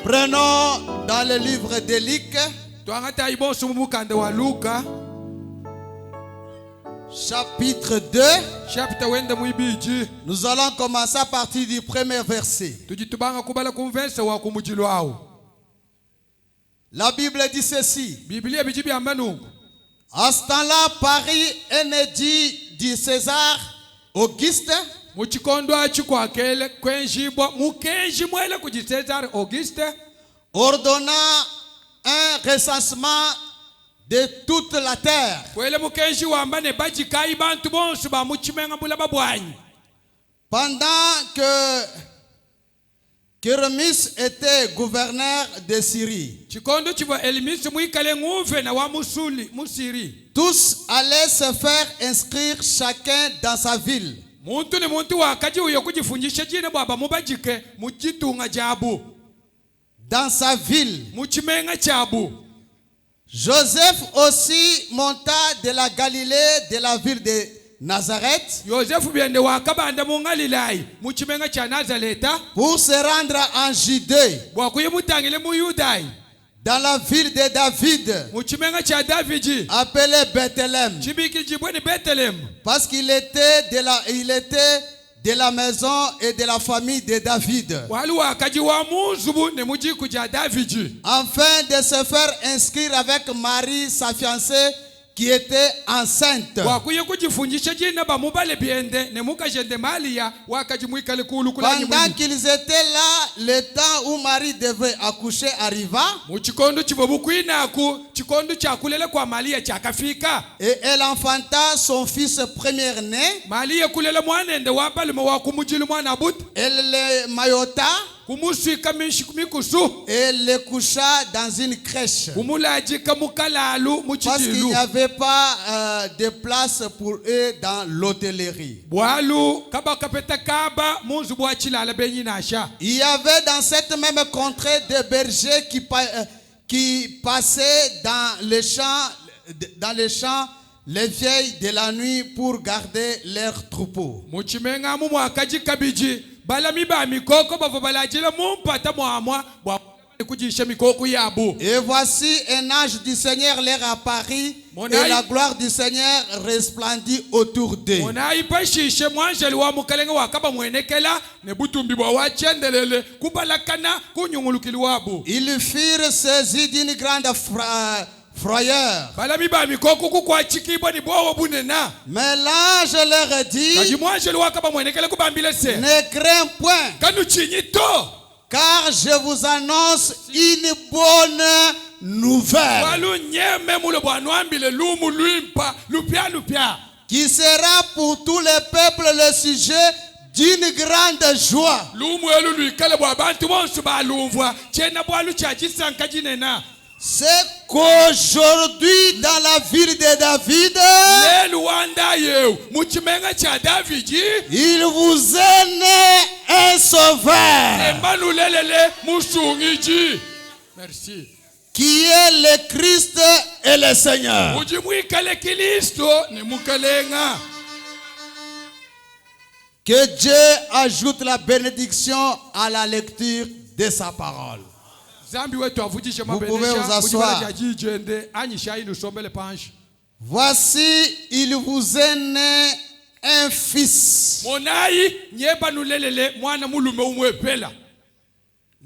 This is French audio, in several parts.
Prenons dans le livre de Luc, chapitre 2. Nous allons commencer à partir du premier verset. La Bible dit ceci. À ce temps-là, Paris est né du César Auguste, ordonnant un recensement de toute la terre. Pendant que Kérémis était gouverneur de Syrie, tous allaient se faire inscrire chacun dans sa ville. Dans sa ville. Joseph aussi monta de la Galilée, de la ville de Nazareth, pour se rendre en Judée, dans la ville de David, appelée Bethléem, parce qu'il était de la maison et de la famille de David, afin de se faire inscrire avec Marie, sa fiancée, qui était enceinte. Pendant qu'ils étaient là, le temps où Marie devait accoucher arriva. Et elle enfanta son fils premier-né. Elle le maillota. Et le coucha dans une crèche. Parce qu'il n'y avait pas de place pour eux dans l'hôtellerie. Il y avait dans cette même contrée des bergers qui passaient dans les champs les vieilles de la nuit pour garder leurs troupeaux. Et voici un ange du Seigneur leur apparut, et la gloire du Seigneur resplendit autour d'eux. Ils furent saisis d'une grande frayeur. Mais l'ange leur dit, ne crains point, car je vous annonce une bonne nouvelle, qui sera pour tous les peuples le sujet d'une grande joie. C'est qu'aujourd'hui dans la ville de David, il vous est né un sauveur, merci, qui est le Christ et le Seigneur. Que Dieu ajoute la bénédiction à la lecture de sa parole. Vous pouvez vous asseoir. Voici, il vous est né un fils.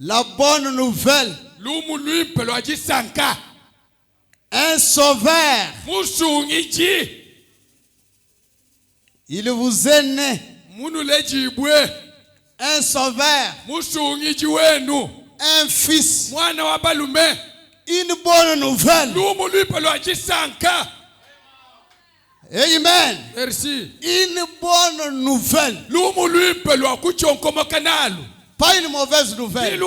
La bonne nouvelle. Un sauveur. Il vous est né un sauveur. Un fils. Une bonne nouvelle. Amen. Merci. Une bonne nouvelle. Pas une mauvaise nouvelle,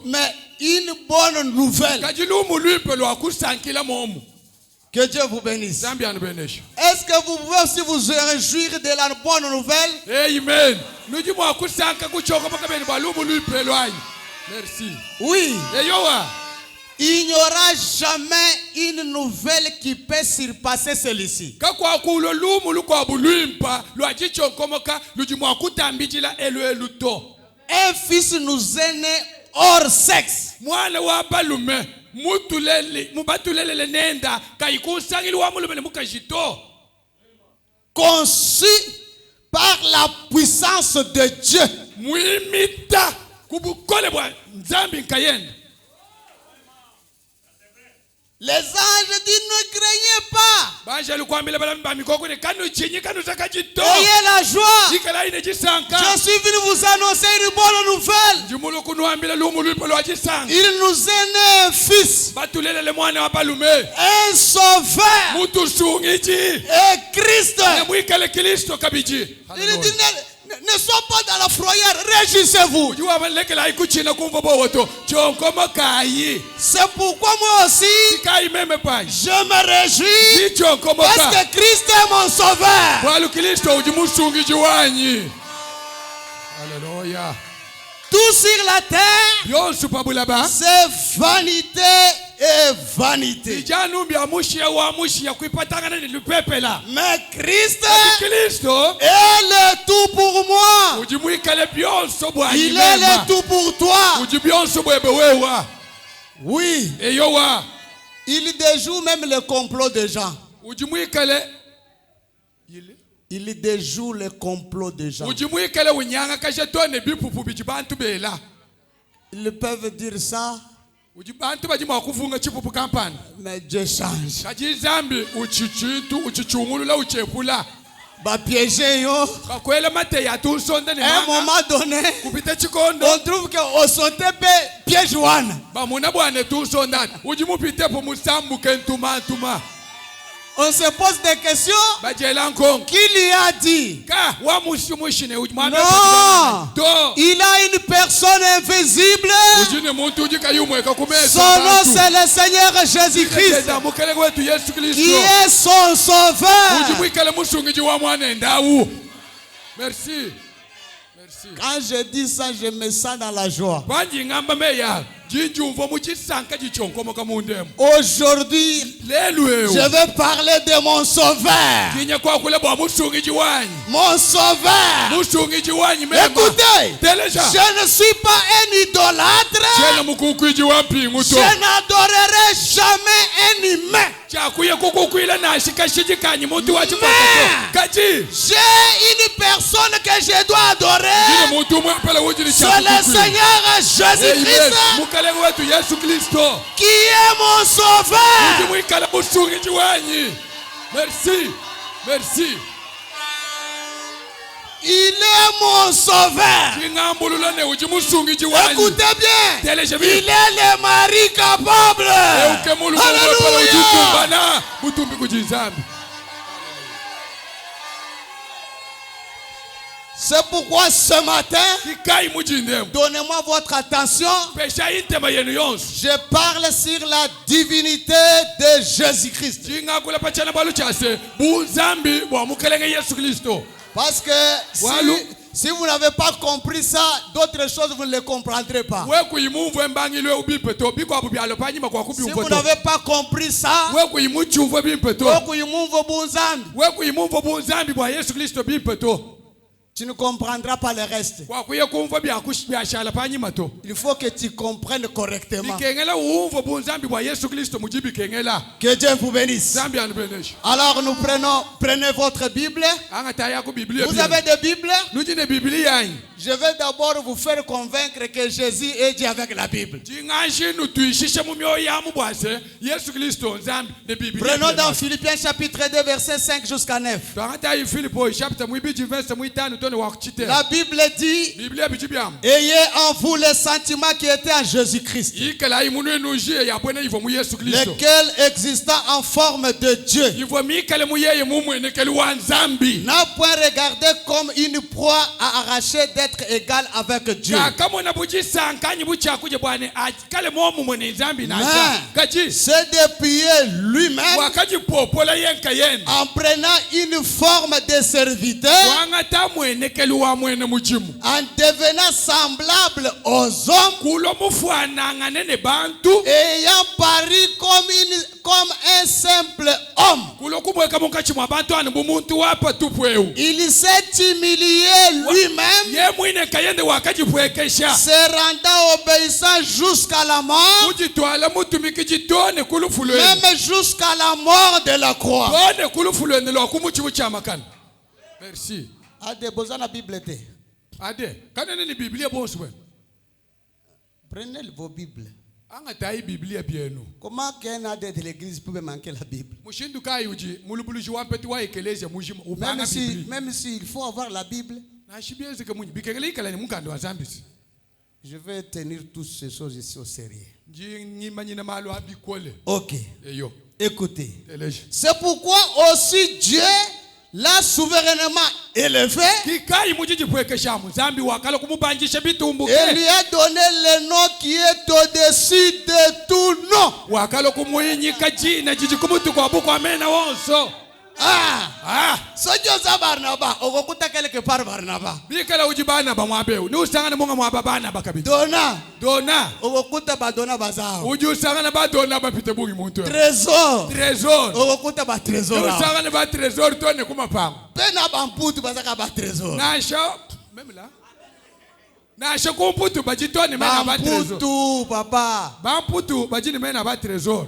mais une bonne nouvelle. Que Dieu vous bénisse. Est-ce que vous pouvez aussi vous réjouir de la bonne nouvelle? Amen. Merci. Oui. Il n'y aura jamais une nouvelle qui peut surpasser celle-ci. Un fils nous est né hors sexe. mwana wa balume mubatulelele nenda kayikusangili wa mulumele mukajito. Conçu par la puissance de Dieu. Muimita kubukole bwa nzambi nkayenda. Les anges disent ne craignez pas. Ayez la joie. Je suis venu vous annoncer une bonne nouvelle. Il nous est né un fils. Un sauveur. Et Christ. Il dit ne sois pas dans la frayeur, réjouissez-vous. C'est pourquoi moi aussi, je me réjouis parce que Christ est mon sauveur. Alléluia. Tout sur la terre, c'est vanité et vanité. Mais Christ est le tout pour moi. Il est le tout pour toi. Oui. Il déjoue même le complot des gens. Il déjoue le complot des gens. Ils peuvent dire ça, mais Dieu change. Bah piéger yo. À un moment donné, on trouve que au sauté piège one. On se pose des questions. Qui lui a dit? Non. Il a une personne invisible. Son nom c'est le Seigneur Jésus-Christ. Qui est son sauveur. Merci. Quand je dis ça, je me sens dans la joie. Aujourd'hui, je vais parler de mon sauveur. Mon sauveur. Écoutez, je ne suis pas un idolâtre. Je n'adorerai jamais un humain. Mais j'ai une personne que je dois adorer. C'est le Seigneur Jésus-Christ qui est mon sauveur. Merci. Il est mon sauveur. Écoutez bien. Il est le mari capable. Alléluia. C'est pourquoi ce matin, donnez-moi votre attention. Je parle sur la divinité de Jésus-Christ. Parce que si vous n'avez pas compris ça, d'autres choses vous ne les comprendrez pas. Si vous n'avez pas compris ça, tu ne comprendras pas le reste. Il faut que tu comprennes correctement. Que Dieu vous bénisse. Alors nous prenez votre Bible. Vous avez des Bibles? Je vais d'abord vous faire convaincre que Jésus est Dieu avec la Bible. Prenons dans Philippiens chapitre 2 verset 5 jusqu'à 9. La Bible dit: ayez en vous les sentiments qui étaient en Jésus-Christ, lequel existant en forme de Dieu n'a point regardé comme une proie à arracher d'être égal avec Dieu. C'est dépouiller lui-même en prenant une forme de serviteur, en devenant semblable aux hommes, ayant paru comme un simple homme. kulokumweka mukati mwa bantu ani bumuntu wapa tupweu Il s'est humilié lui-même, ye mwine kayende wakajipwekesha se rendant obéissant jusqu'à la mort, kujitwala mutumiki jitone kulufulweni même jusqu'à la mort de la croix. tone kulufulweni lwakumuchibu chamakana. Merci. Ade besoin la Bible te. Ade kanene ni biblia bonswe Prenez vos Bibles. angatai biblia bienu Comment qu'un ade de l'église peut manquer la Bible? mushindu kayuji mulubuluji wampeti wa ekelesia mujima ubanga biblia Même si il faut avoir la Bible, na shibienze ke munyi bikegele ikala ni mukando wa zambisi je vais tenir toutes ces choses ici au sérieux. nji nyima nyina malo abikole Ok. eyo Écoutez. eleje C'est pourquoi aussi Dieu l'a souverainement élevé kikai mujiji pwekesha muzambi wakala kumubanjisha bitumbuke et lui a donné le nom qui est au-dessus de tout nom. wakala kumuyinyika jina jiji kumutu kwa buko amena wonso Sojo za Barnaba, ogokuta quelque part Barnaba. bikala ujibana ba mwabeu ni usangana munga mwababana bakabita dona Ogokuta ba dona bazao. uji usangana ba dona ba pite bungi muntu Trésor. trésor Ogokuta ba ni trésor. usangana ba trésor tone kumapango Pena bamputu bazaka ba trésor. nasho memela nasho kumputu bajitone mena ba trésor Bamputu papa. bamputu bajini mena ba trésor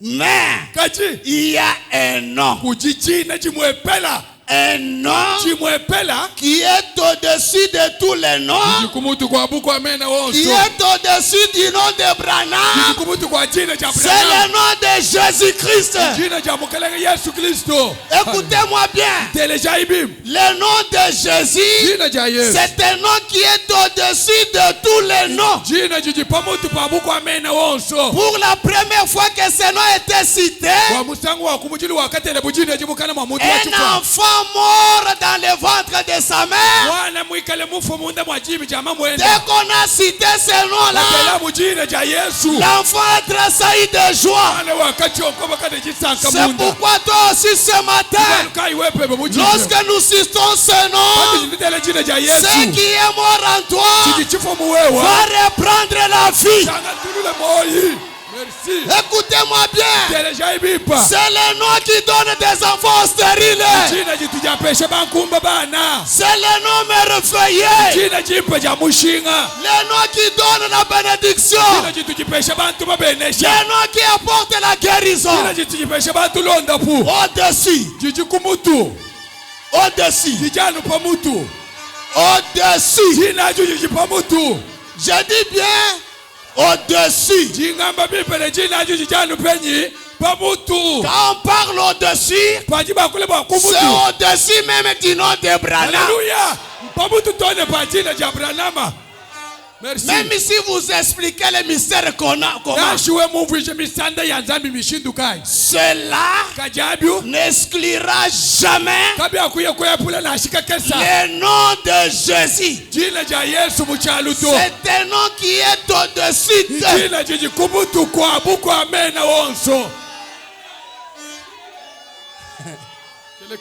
Mais kachi il y a un nom. kujichina chimwepela Un nom chimwepela qui est au-dessus de tous les noms. jikumutu kwa buko amena wonso Qui est au-dessus du nom de Branham. jikumutu kwa jina cha C'est Branham le nom de Jésus-Christ. jina cha mukalanga Yesu Kristo. Écoutez-moi bien. Teleja ibim Le nom de Jésus, jina cha Yesu c'est un nom qui est au-dessus de tous les noms. jina jijipamutu pa buko amena wonso Pour la première fois que ce nom était cité, kwa musango wa kumujili wakatele bujina jibukana mwa mutu un wachufa enfant mort dans le ventre de sa mère. mwana mwikale mufu munda mwa jibi jama mwenda Dès qu'on a cité ce nom-là, tela mujina cha Yesu l'enfant a tressailli de joie. mwana wakati okoba kade jisanka C'est munda pourquoi toi aussi ce matin, kai wepe mujina lorsque nous citons ce nom, jitele jina cha Yesu ce qui est mort en toi jichifo muwewa va reprendre la vie. sanga tulule moyi. Merci. Écoutez-moi bien. Teleja ibipa C'est le nom qui donne des enfants stériles. jina jitujapesha bankumba bana C'est le nom merveilleux. jina jipa ja mushinga Le nom qui donne la bénédiction. jina jitujipesha bantu babenesha Le nom qui apporte la guérison. jina jitujipesha bantu londa pu Au-dessus. jijikumutu Au-dessus. jijanu pamutu Au-dessus. jina jujipamutu Je dis bien au-dessus. jingamba bipele jina jijanu penyi pamutu Quand on parle au-dessus, pajiba kule ba c'est kumutu au-dessus même du nom de Branham. Alléluia pamutu tone pa jina ja Branham. Merci. Même si vous expliquez les mystères qu'on a, comment Nashiwe muvuje misanda ya nzambi mishindukai cela kajabu n'exclura jamais kabi akuye kuyapula nashika kesa le nom de Jésus. jina ja Yesu muchaluto C'est un nom qui est au-dessus de... jina jiji kumutu kwa buko amena wonso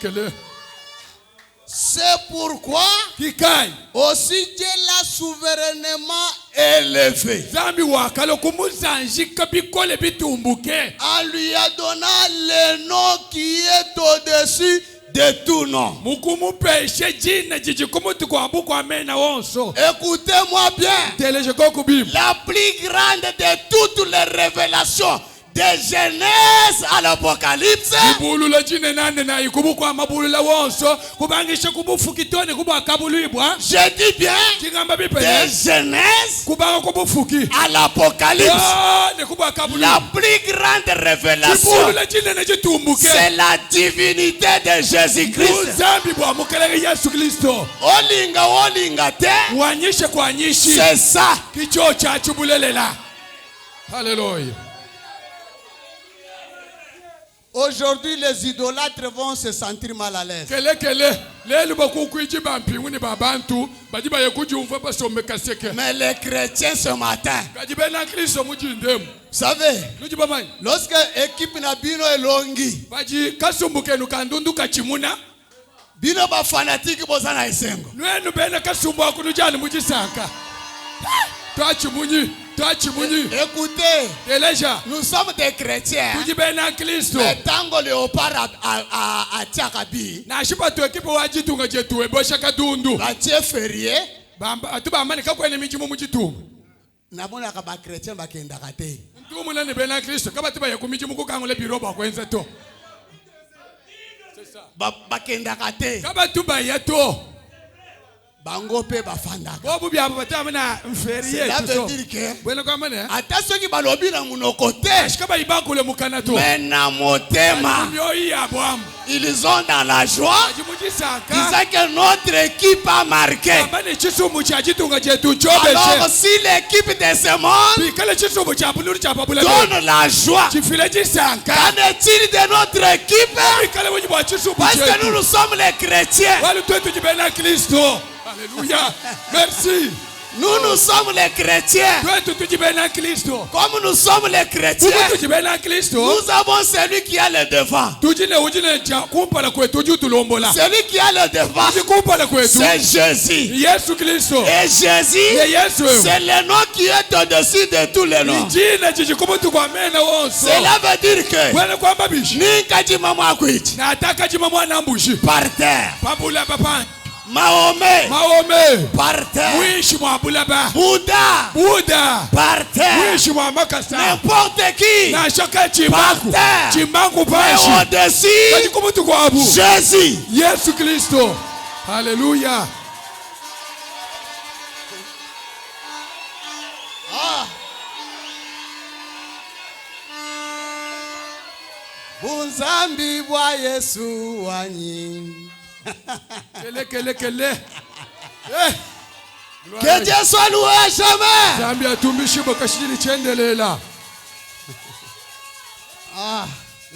kele C'est pourquoi kikai aussi Dieu l'a souverainement élevé. zambi wakalo kumuzanjika bikole bitumbuke En lui a donné le nom qui est au-dessus de tout nom. mukumupeshe jina jiji kumutu kwa buko amena wonso Écoutez-moi bien. teleje kokubim La plus grande de toutes les révélations de Genèse à l'Apocalypse, ibulula jine nane na ikubu kwa mabulula wonso kubangisha kubufu kitone kubu akabulibwa je dis bien, kingamba de bipele Genèse kubanga kubufuki à l'Apocalypse, ne kubu akabuli la plus grande révélation, ibulula jine na jitumbuke c'est la divinité de Jésus-Christ. uzambi bwa mukelele Yesu Kristo Olinga te, wanyishe kwa nyishi c'est ça. kicho cha chubulelela. Hallelujah. Aujourd'hui, les idolâtres vont se sentir mal à l'aise. Kele lelu bakukuiji bampinguni babantu bajiba yekujumva basomeka seke Mais les chrétiens ce matin, kajibena Kristo mujindemu vous savez, lujibamai lorsque l'équipe Nabino est longue, baji kasumbuke nukandundu kachimuna bino ba fanatique bozana esengo. nwenu bene kasumbu akunujani mujisanka Toi chimunyi. Écoutez, Eleja. nous sommes des chrétiens. Tuji bena Kristo. Mais tango léopard à Tiakabi, Na shipa tu ekipo wajitunga jetu ebosha kadundu. Dieu férié, Bamba atuba amani kakwene mijimu mujitumba. namona kaba chrétien bakenda kate. Ntumu nene bena Kristo kaba tuba yakumijimu kukangule biroba kwenza to. Bakenda kate. Kaba tuba yato. Bango pe bafandaka. Bobu byabo batamana mferiye. Cela veut dire que Bwena kwa mane. ata soki balobi na munoko te, Ashikaba ibakule mukana to. mais na motema, Myoyi abwamu. ils ont dans la joie, Ajimujisaka. disant que notre équipe a marqué. Abane chisumu cha jitunga jetu Alors chobeche. si l'équipe de ce monde Bikale chisumu cha buluru cha babula. donne la joie, Chifile jisanka. qu'en est-il de notre équipe? Bikale wenye chisumu Parce que chetu. nous sommes les chrétiens. Walu twetu jibena Kristo. Alléluia. Merci. Nous sommes les chrétiens. Twetu tujibena Kristo. Comme nous sommes les chrétiens, Tuku tujibena Kristo. nous avons celui qui a le devant. Ujine cha kumpala kwetu juu tulombola. Celui qui a le devant, Kumpala kwetu. c'est Jésus. Yesu Kristo. Et Jésus, Yesu. c'est le nom qui est au-dessus de tous les noms. Jina jijikumutu kwa mena wonso. Cela veut dire que Bwena kwa babishi. Ninkaji Mama Akwiti, Na ataka jima mwana ambushi. par terre, Pabula papa. Mahomet, Maome. par terre, Mwishi mwa bulaba. Bouddha, Buddha. par terre, Mwishi mwa makasa. n'importe qui, Na shoka chimbangu. terre. Chimbangu mais pashi. au-dessus, Kajikumutu kwa abu. Jésus. Yesu Kristo. Hallelujah. Bunzambi bwa Yesu wanyi. Kele. Eh. Que Dieu soit loué à jamais. Zambi atumbishi bakashiri chendelela.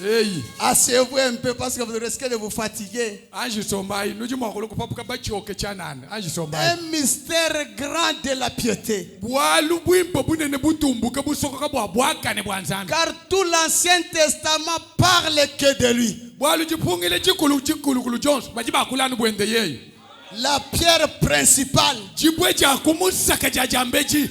Hey. Asseyez-vous un peu parce que vous risquez de vous fatiguer. Anji sombai nuji mwakolo kupapuka bachioke chanana. Anji sombai. Un mystère grand de la piété. Bwalu bwimpo bunene butumbuka busoka bwa bwakane bwanzambi. Car tout l'Ancien Testament parle que de lui. Bwalu jipungile jikulu Jones bajiba kulanu bwende yeyi. La pierre principale. Jibwe ja kumusaka jambeji.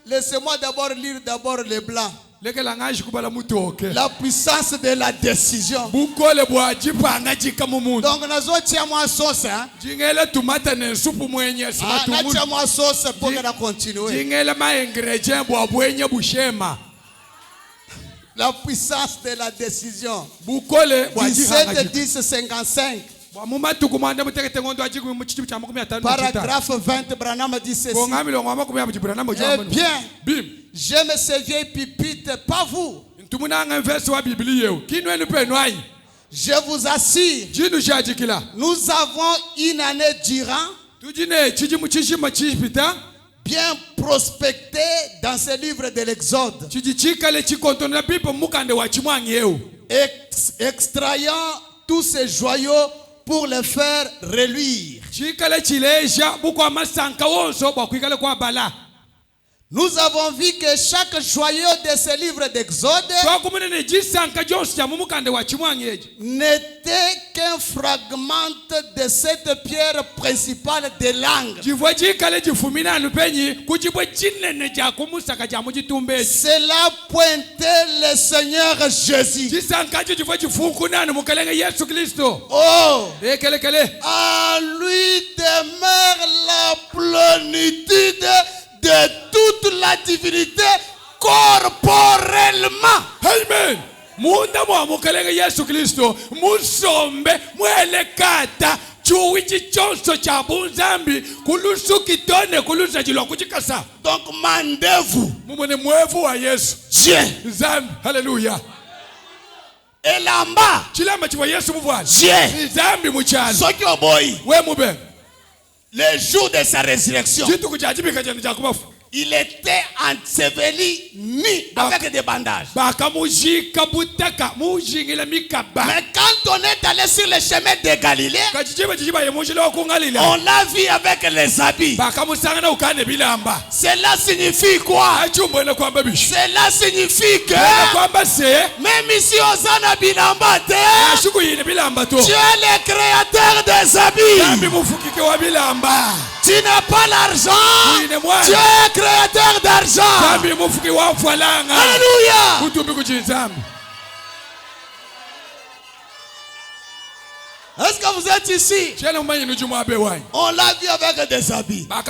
Laissez-moi d'abord lire les blancs. Lekela ngaji kubala mutoke. La puissance de la décision. Bukole bwa jipanga jikamumuntu. Donc nazo tia moi sauce hein. Jingela tumata ne supu mwenye Na simatumu. tia moi sauce pour que la continuer. Jingela maengreje bwa bwenye bushema. La puissance de la décision. Bukole bwa 17 10 55. Paragraphe 20, Branham dit ceci. Eh bien, j'aime ces vieilles pipites, pas vous. Je vous assure, nous avons une année durant bien prospecté dans ce livre de l'Exode, extrayant tous ces joyaux pour les faire reluire. Nous avons vu que chaque joyau de ce livre d'Exode n'était qu'un fragment de cette pierre principale de l'angle. Cela pointait le Seigneur Jésus. Oh, à lui demeure la plénitude de toute la divinité corporellement. Amen. Munda mwa mukalenge Yesu Kristo musombe mwelekata chuwichi chonso cha bunzambi kulusu kitone kulusa jilo kuchikasa. Donc mandez-vous. Mumone mwevu wa Yesu. Dieu. Zambi. Hallelujah. Elamba. Chilamba chiwa Yesu muvwa. Dieu. Zambi muchana. Soki oboyi. We mube. Le jour de sa résurrection, Jitu kujajibika jani jakubafu. il était enseveli nu avec des bandages. Mais quand on est allé sur le chemin de Galilée, on l'a vu avec les habits. Cela signifie quoi? Cela signifie que même ici aux Anabilamba, tu es le créateur des habits. Tu n'as pas l'argent. Oui, ne moi. Tu es créateur d'argent. Zambi mufuki wa mfalanga. Alléluia. Kutumbi kuchizambi. Est-ce que vous êtes ici? On l'a vu avec des habits. C'est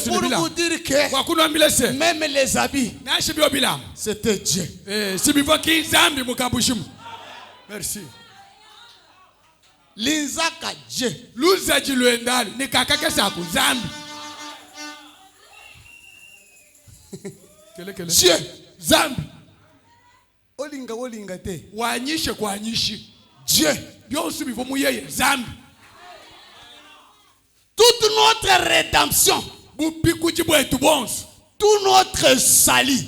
pour vous dire que même les habits, c'était Dieu. Merci. L'inzaka Dieu. Dieu. Zambi. Olinga olinga te. Wanyishe kwa nyishi. Dieu. Zambi. Toute notre rédemption, tout notre salut,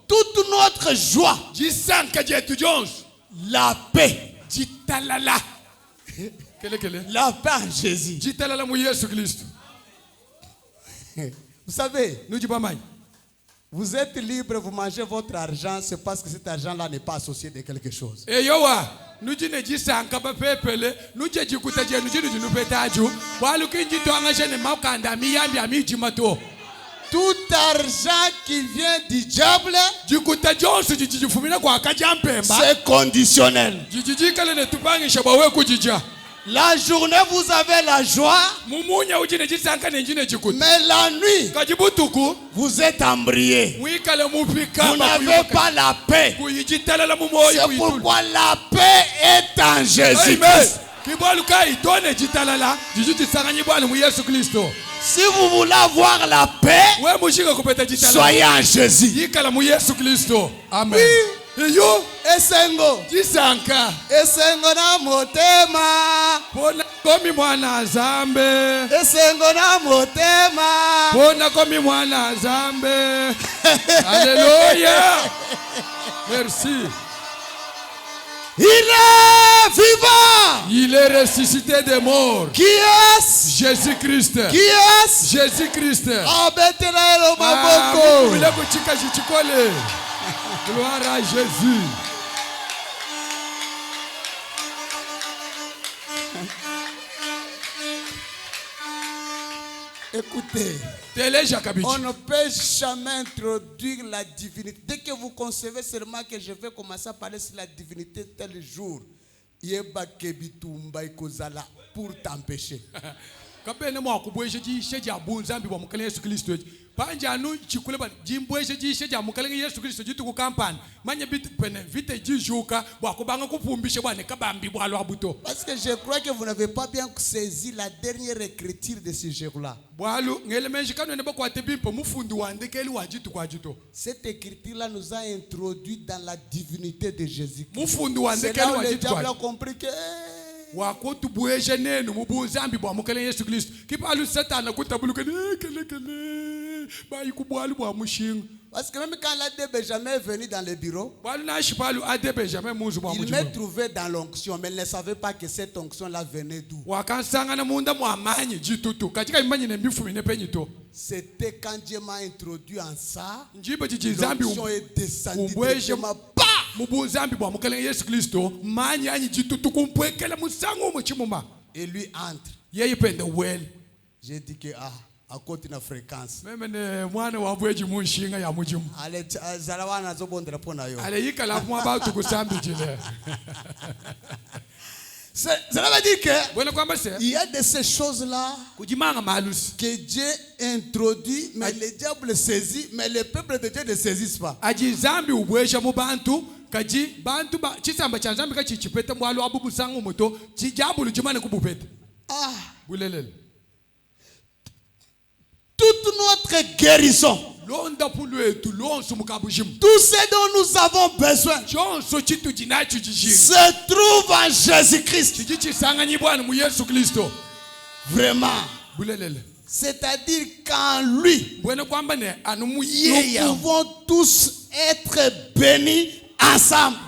toute notre joie, la paix, la paix en Jésus. Vous savez, vous êtes libre, vous mangez votre argent, c'est parce que cet argent-là n'est pas associé de quelque chose. Tout argent qui vient du diable, c'est conditionnel. La journée, vous avez la joie, mais la nuit, vous êtes embrouillé. Vous n'avez pas la paix. C'est pourquoi la paix est en Jésus-Christ. Si vous voulez avoir la paix, soyez en Jésus. Amen. Yo, esengo. Jisanka. Esengo na motema. Pona komi mwana zambe. Esengo na motema. Pona komi mwana zambe. Alléluia. Merci. Il est vivant. Il est ressuscité des morts. Qui est-ce? Jésus-Christ. Qui est-ce? Jésus-Christ. Abetela elo maboko. Gloire à Jésus. Écoutez, on ne peut jamais introduire la divinité. Dès que vous concevez seulement que je vais commencer à parler sur la divinité tel jour, yeba kebitumba ikozala pour t'empêcher. Parce que je crois que vous n'avez pas bien saisi la dernière écriture de ce jour-là. Cette écriture-là nous a introduit dans la divinité de Jésus. C'est là où le diable a compris que parce que même quand l'AD Benjamin est venu dans le bureau, il m'a trouvé dans l'onction, mais il ne savait pas que cette onction-là venait d'où. C'était quand Dieu m'a introduit en ça, l'onction est descendue directement. Et lui entre. J'ai dit que à côté de la fréquence. Allez, Zalawana zobondra pona yo. Cela veut dire que il y a de ces choses-là que Dieu introduit, mais le diable saisit, mais le peuple de Dieu ne saisit pas. Toute notre guérison, tout ce dont nous avons besoin, se trouve en Jésus-Christ. Vraiment. C'est-à-dire qu'en lui, nous pouvons tous être bénis ensemble.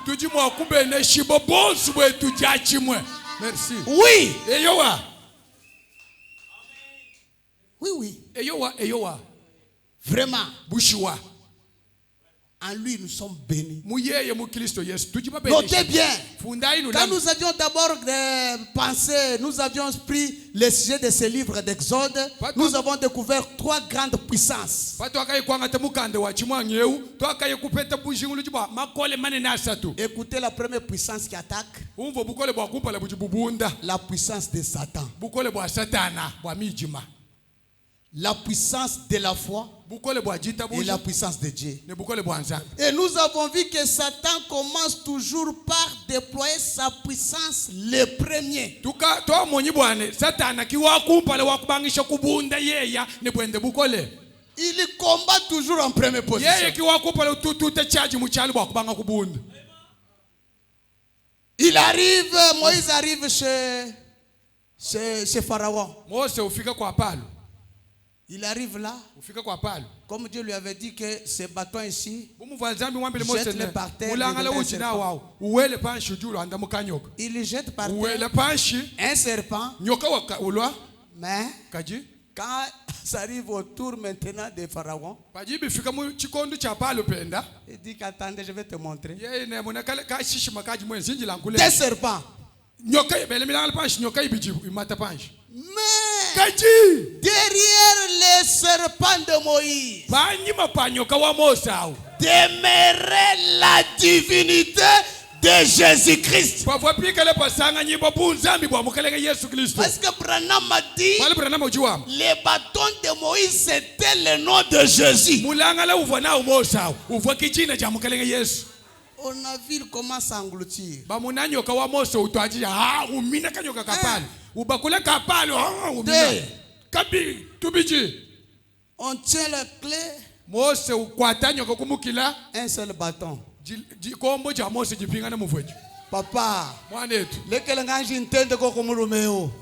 Merci. Oui. Oui, oui. Eyowa. Vraiment. Bushiwa. En lui, nous sommes bénis. muyeye mu Kristo Yesu tujiba Notez bien. fundai Quand nous avions d'abord pensé, nous avions pris le sujet de ce livre d'Exode, nous avons découvert 3 grandes puissances. Écoutez la première puissance qui attaque. La puissance de Satan. La puissance de la foi et la puissance de Dieu. Et nous avons vu que Satan commence toujours par déployer sa puissance le premier. Il combat toujours en première position. Il arrive, Moïse arrive chez Pharaon. Il arrive là, comme Dieu lui avait dit que ce bâton ici, jette-le par terre. Il jette par terre un serpent. Mais quand ça arrive au tour maintenant de Pharaon, il dit qu'attendez, je vais te montrer. 2 serpents. Mais derrière les serpents de Moïse demeurait la divinité de Jésus-Christ. Parce que Branham a dit les bâtons de Moïse c'était le nom de Jésus. On a vu il commence à engloutir. On tient la clé. Un seul bâton. Papa, lequel nganji ntende ko kumulumeo.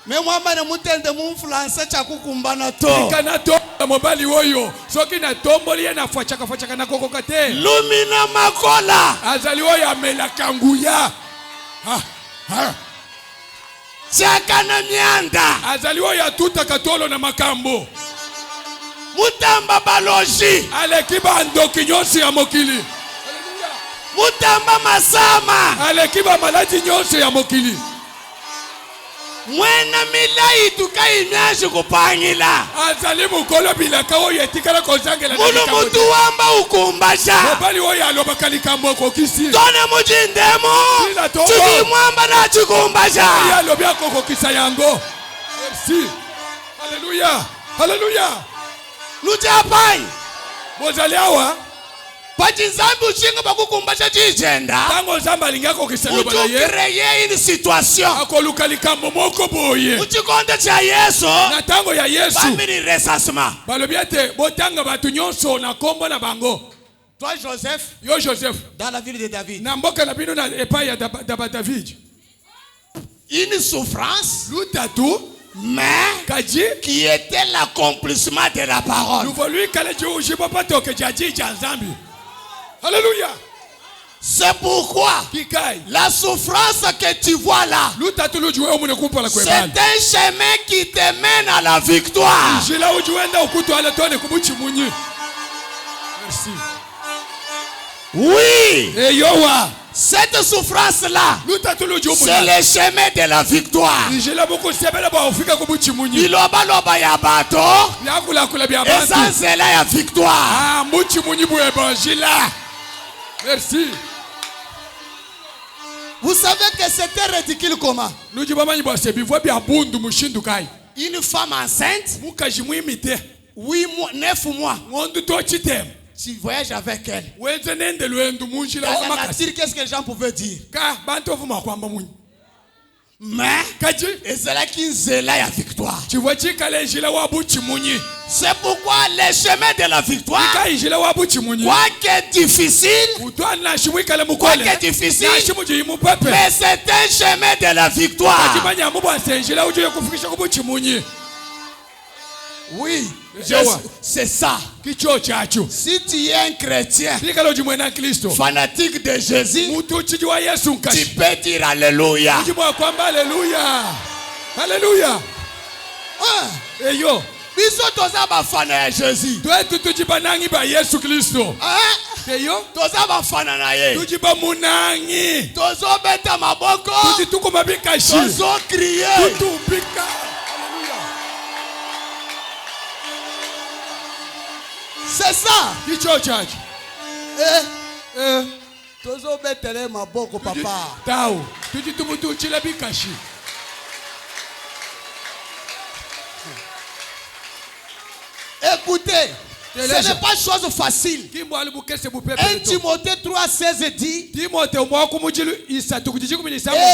Mais moi je mutende mu français cha kukumbana to. Mobali woyo soki na tomboli na fachaka na kokoka te lumina makola azali oyo amela kanguya chaka na mianda azali oyo atuta katolo na makambo mutamba baloji aleki bandoki nyonso ya mokili mutamba masama aleki ba maladi nyonso ya mokili mwena milai tukaimyashi kupangila azali mukolo bilaka oyo etikala kozangela mulu mutu wamba ukumbasha mobali oyo aloba likambo kokisi tone mujindemo chiki mwamba na chikumbasha alobi akokokisa yango. Merci. Alléluia. Alléluia. Nujapai bozali awa pachinzambi ushinga bakukumbasha chijenda tango zamba lingako kiseloba ye créer une situation akoluka likambo moko boye uchikonde cha Yesu na tango ya Yesu bamini resasma balobi ate botanga batu nyonso na kombo na bango. Toi Joseph, yo Joseph dans la ville de David na mboka na bino na epai ya David une souffrance lutatu mais qui était l'accomplissement de la parole. Alléluia. C'est pourquoi la souffrance que tu vois là, c'est un chemin qui te mène à la victoire. Merci. Oui. Cette souffrance-là, c'est le chemin de la victoire. Iloba ya bato, essentiellement ya victoire. Merci. Vous savez que c'était ridicule comment? Une femme enceinte, 9 mois. Tu voyages avec elle. Qu'est-ce que les gens pouvaient dire? Mais c'est là qu'il y a la victoire. C'est pourquoi le chemin de la victoire, quoique difficile, mais c'est un chemin de la victoire. Oui, c'est ça. Si tu es un chrétien fanatique de Jésus, tu peux dire Alléluia. Alléluia. Biso toza ba fana ya Jésus. teyo toza bafana na ye tuji bamunangi tozobeta maboko tuji tukoma bikashi tozokriye tutubika. Haleluya. c'est ça Kicho chachi tozobetele maboko papa tao tuji tumutu chila bikashi. écoutez, ce n'est pas chose facile. 1 Timothée 3,16 dit, et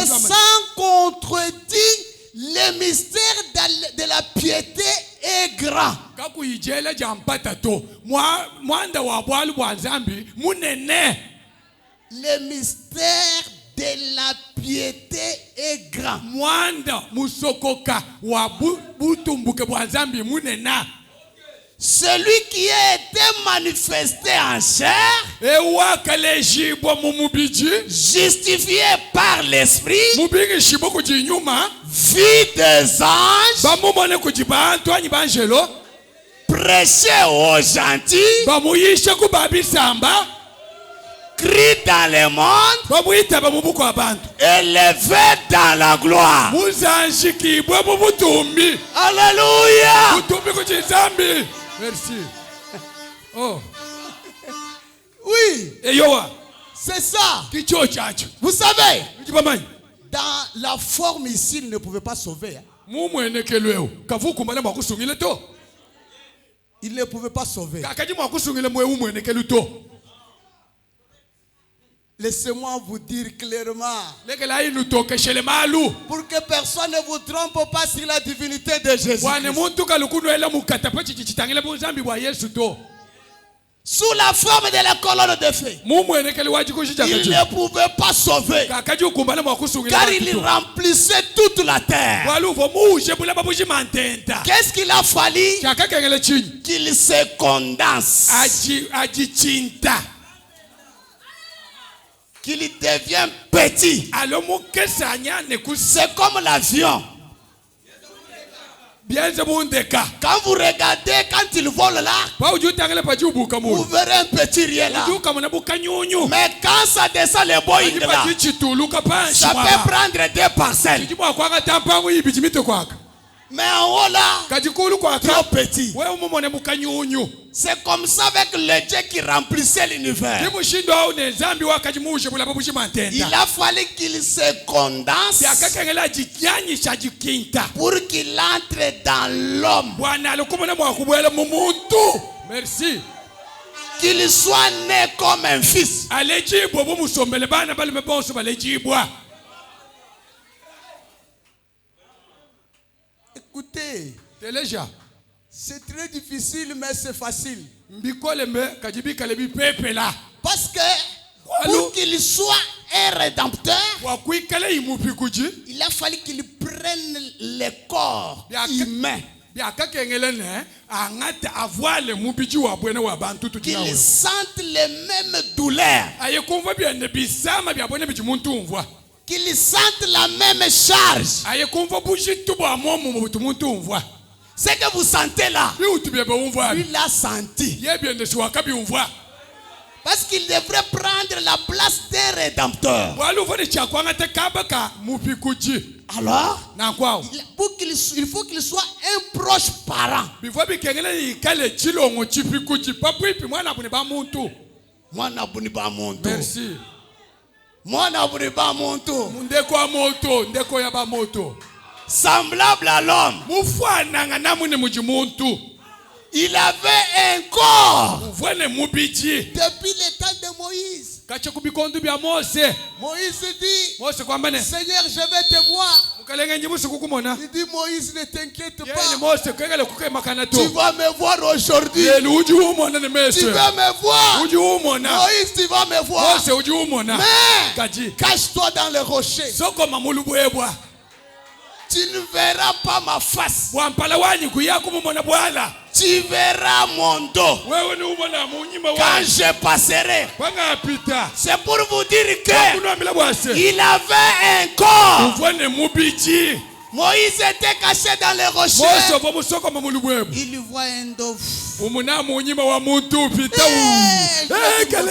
sans contredit, le mystère de la piété est grand. Le mystère de la piété est grand. Celui qui a été manifesté en chair, justifié par l'esprit, vu des anges, prêché aux gentils, crie dans le monde, élevé dans la gloire. Alléluia. Merci. Oh. Oui. C'est ça. Vous savez, dans la forme ici, il ne pouvait pas sauver. Il ne pouvait pas sauver. Laissez-moi vous dire clairement, pour que personne ne vous trompe pas sur la divinité de Jésus. Sous la forme de la colonne de feu, il ne pouvait pas sauver, car il remplissait toute la terre. Qu'est-ce qu'il a fallu? Qu'il se condense, qu'il devient petit. C'est comme l'avion. Quand vous regardez, quand il vole là, vous verrez un petit rien là. Mais quand ça descend le Boeing là, ça peut prendre 2 parcelles. Mais en haut là, trop petit. C'est comme ça avec le Dieu qui remplissait l'univers. Il a fallu qu'il se condense pour qu'il entre dans l'homme. Merci. Qu'il soit né comme un fils. Écoutez, c'est très difficile, mais c'est facile. Parce que pour qu'il soit un rédempteur, il a fallu qu'il prenne le corps humain, qu'il sente les mêmes douleurs, qu'il sente la même charge. Ce que vous sentez là, lui l'a senti. Parce qu'il devrait prendre la place d'un rédempteur. Alors, il faut qu'il soit un proche parent. Merci. Semblable à l'homme. Il avait un corps. Depuis le temps de Moïse. Moïse dit, Seigneur, je vais te voir. Il dit, Moïse, ne t'inquiète pas. Tu vas me voir aujourd'hui. Tu vas me voir. Moïse, tu vas me voir. Mais cache-toi dans le rocher. Tu ne verras pas ma face. Tu verras mon dos quand je passerai. C'est pour vous dire que il avait un corps Moïse était caché dans les Mose rochers. ova musoko mamulubwebo. Il voit un dove. Umuna munyima wa muntu pita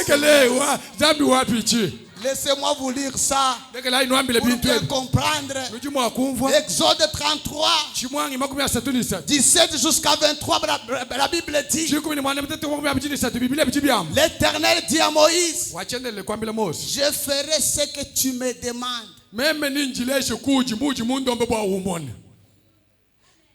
kele wa zambi wapi chi. Laissez-moi vous lire ça Dekela inwambile pour bintu bien ebi. comprendre. Nujimo akumva. Exode 33, Chimwangi makumi asatu n'isatu. 17 jusqu'à 23, la Bible dit, Chikumi ni mwana mtete makumi abiri n'isatu. Biblia bichi byamu. l'Éternel dit à Moïse, Wachendele kwambila Mose. je ferai ce que tu me demandes, Meme ninjileshe kuji muji mundombe bwa umone.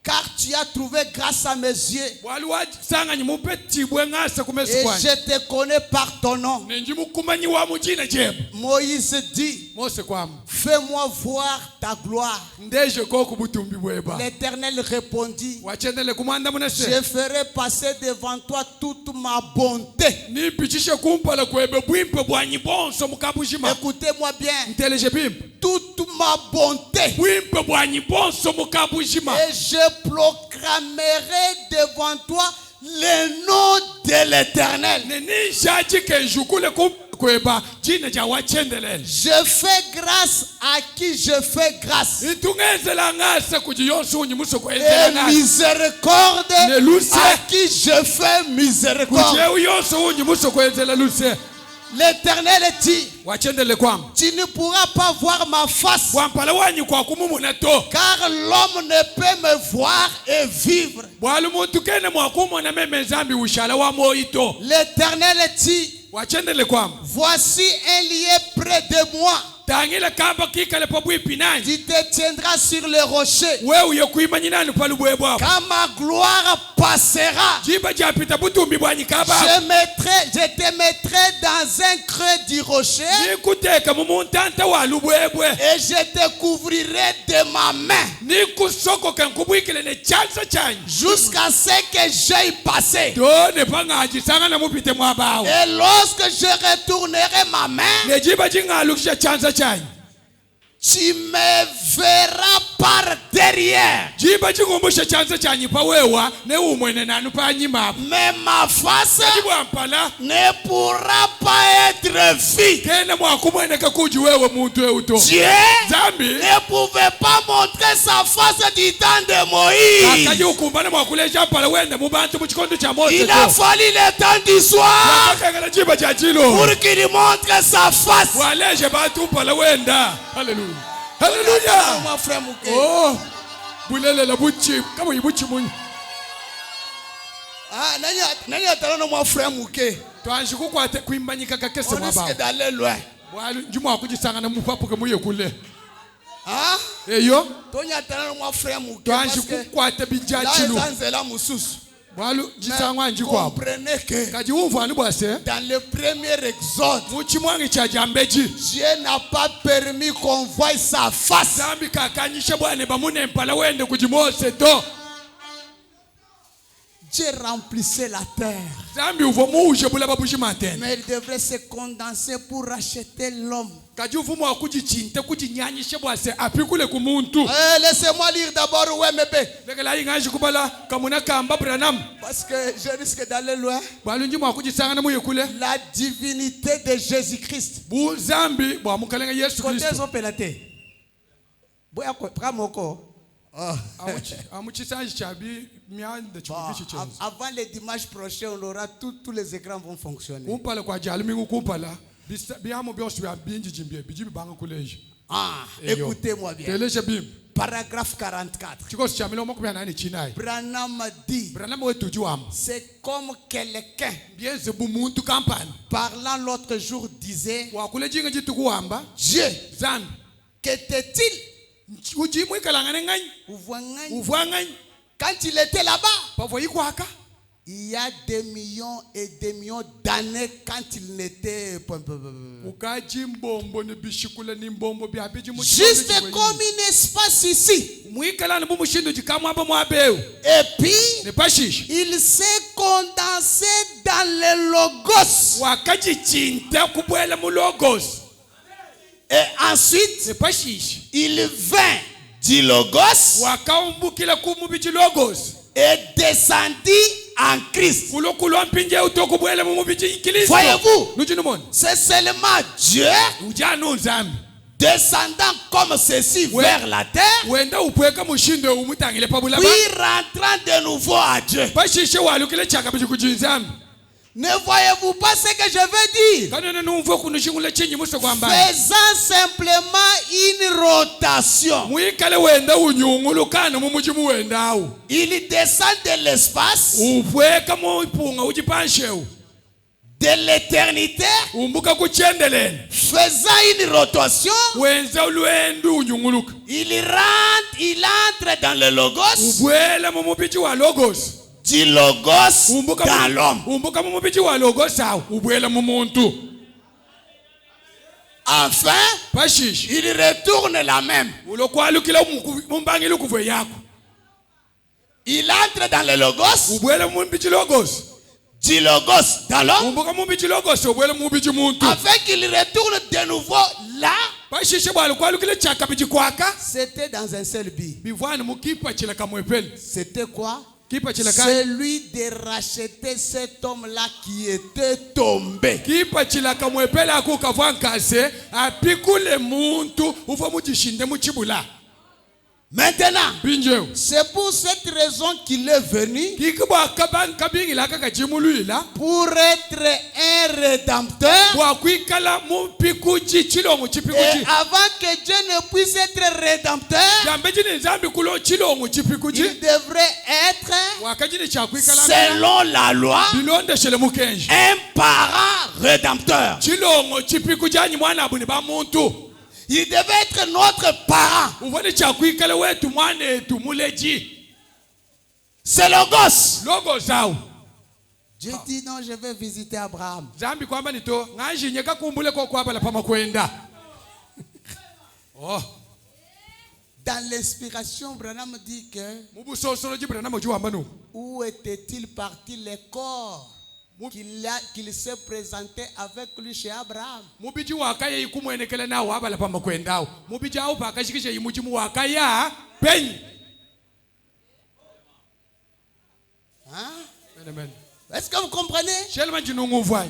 car tu as trouvé grâce à mes yeux, Wali wasanga nyimupeti bwe ngasa et kumesi kwanje. je te connais par ton nom. Ninjimukumanyi wa mujina jebo. Moïse dit, Mose kwamu. fais-moi voir ta gloire. Ndeje koku butumbi bweba. L'Éternel répondit, Wachendele kumanda munese. je ferai passer devant toi toute ma bonté. Nipitishe kumpala kwebe bwimpe bwanyi bonso mukabushima. Écoutez-moi bien, Nteleje bimpe. toute ma bonté. Bwimpe bwanyi bonso mukabushima. Et je proclamerai devant toi le nom de l'Éternel. Nenishaji kenjukule kweba jina ja wachendelele. Je fais grâce à qui je fais grâce. Itungezela ngasa kujiyonso unyimuso kwezela Et ngasa. miséricorde Ne luce. à qui je fais miséricorde. Kujeu yonso unyimuso kwezela luce. L'Éternel dit, Wachendele kwam. tu ne pourras pas voir ma face, Wampala wanyi kwa kumumuna to. car l'homme ne peut me voir et vivre. Bwalu muntu kene mwakumona meme zambi ushala wa moito. L'Éternel dit, Wachendele kwam. voici un lieu près de moi. Tangile kamba kikale pa bwipi nanyi. Tu te tiendras sur le rocher. Wewe yokuimanyi nani palu bwebwa. Quand ma gloire passera, Jiba japita butumbi bwanyi kaba. je te mettrai dans un creux du rocher Nikuteka mumuntanta wa lubwebwe. et je te couvrirai de ma main Nikusoko kankubwikile ne chansa chanyi. jusqu'à ce que j'aille passer. Done pangaji sanga na mupite mwabawo. Et lorsque je retournerai ma main, Ne jiba jingalukisha chansa chanyi. tu me verras par derrière. Jiba jingumbusha chansa chanyi pa wewa ne umwene nanu pa nyima. Mais ma face Jiba ampala. ne pourra pas être vue. Kene mwakumwene kakuji wewe muntu euto. Dieu Zambi. ne pouvait pas montrer sa face du temps de Moïse. Akaji ukumbana mwakuleja ampala wende mubantu muchikondo cha Mose. Il a fallu le temps du soir Wakakagala jiba chachilo. pour qu'il montre sa face. Waleje bantu pala wenda. Hallelujah. Hallelujah. Mon frère Mouké. Oh. Bulele la buchi. Kama ibuchi munyi. Ah, nani atalona mon frère Mouké. Twanji kukwate kuimbanyika kakese On risque mwaba. d'aller loin. Bwalu njuma akujisanga na mupapu ke muye kule. Ah, Eyo. Tony atalona mon frère Mouké. Twanji Parce que kukwate là, bijachilu. Zanzela Moussous. Bwalu jisangwa Mais njikwa. comprenez que Kaji umva ni bwase. dans le premier exode, Muchimwangi cha jambeji. Dieu n'a pas permis qu'on voie sa face. Zambi kakanyisha bwane bamune mpala wende kujimose to. Dieu remplissait la terre. Zambi uvo muuje bula babushi matene. Mais il devrait se condenser pour racheter l'homme. Kaji uvumu wa kujichinte kujinyanyisha bwase apikule kumuntu. Laissez-moi lire d'abord OMB. Lekela ingaji kubala kamuna kamba Branham. Parce que je risque d'aller loin. Bwalu njuma akujisanga na muye kule. La divinité de Jésus-Christ. Bu zambi bwa mukalenga Yesu Côté Kristo. son pélaté. Boya ko pramoko. Amuchisanji chabi miande chubishi chenzo. Avant le dimanche prochain, on aura tous les écrans vont fonctionner. Kumpala kwa jalimi kumpala. Biamo byosu bya binji jimbye bijibi banga kuleje. Ah, écoutez-moi bien. Teleje bim. Paragraphe 44. Chikosi cha miloma kubya nani chinai. Branham dit, Branham wetu juam. c'est comme quelqu'un Bienze bumuntu kampani. parlant l'autre jour disait, Wa kulejinga jitu kuamba. Dieu, Zambi. qu'était-il? Ujimwe kalangane ngani. Uvwangani. Quand il était là-bas, Pavo yikwaka. il y a des millions et des millions d'années quand il n'était Ukaji mbombo ni bishikule ni mbombo bya biji mu. juste comme un espace ici. Mwikala ni bumushindo jikamwa ba mwabeu. Et puis, Ne pashish. il s'est condensé dans le logos. Wakaji chinta kubwela mu logos. Et ensuite, Ne pashish. il vint du logos Wakaumbukila kumubiji logos. et descendit en Christ. Kulokulo mpinje utokubwela mu mubiji Kristo. Voyez-vous, Nujinumon. c'est seulement Dieu Ujanu nzambi. descendant comme ceci vers la terre, wenda upweka mushinde umutangile pabula puis rentrant de nouveau à Dieu. bashishe walukile chaka bijikujinzambi. Ne voyez-vous pas ce que je veux dire? Kanene numva kunushingula chenyi muso kwamba Faisant simplement une rotation. muikale wenda unyungulukana mumujimu wendawo Il descend de l'espace, upweka muipunga ujipansheu de l'éternité, umbuka kuchendelene faisant une rotation. wenza ulwendu unyunguluka Il entre dans le logos, ubwela mumubiji wa logos du logos dans l'homme. umbuka mumubiji wa logos awo ubwela mumuntu. Enfin, bashishe il retourne la même. ulokwalukila mumbangile ukuve yako Il entre dans le logos, ubwela mumubiji logos du logos dans l'homme, umbuka mumubiji logos ubwela mumubiji muntu afin qu'il retourne de nouveau là. bashishe bwalukwalukile chaka bijikwaka C'était dans un seul but. bivana mukipa chilaka mwepeli C'était quoi? kipa chilaka Celui de racheter cet homme-là qui était tombé. kipa chilaka mwepeli akukavwa nkase apikule muntu uva mujishinde muchibula Maintenant, binjeu c'est pour cette raison qu'il est venu, kikibwaka bankabingilaka kachimulwila pour être un rédempteur. bwakwikala mupikuji chilongo Et chipikuji avant que Dieu ne puisse être rédempteur, jambe jini nzambi kulo chilongo chipikuji il devrait être, wakajini chakwikala selon la loi, bilondeshele mukenji un parent rédempteur. chilongo chipikuji anyi mwana abuni ba muntu Il devait être notre parent. uvone chakwikala wetu mwana etu muleji C'est Logos. logo zawo Dieu dit non, je vais visiter Abraham. zambi kwamba nito nganjinyeka kumbule kokwabala pamakwenda oh Dans l'inspiration, Branham dit que mubusosolo jibrana mojuwamba nu où était-il parti le corps qu'il s'est présenté avec lui chez Abraham? mubiji wakaye ikumwenekele nawo abala pamakwendawo mubiji awo pakashikishe imujimu wakaya penyi. Hein? Amen. Est-ce que vous comprenez? Shelma jinungu mvwai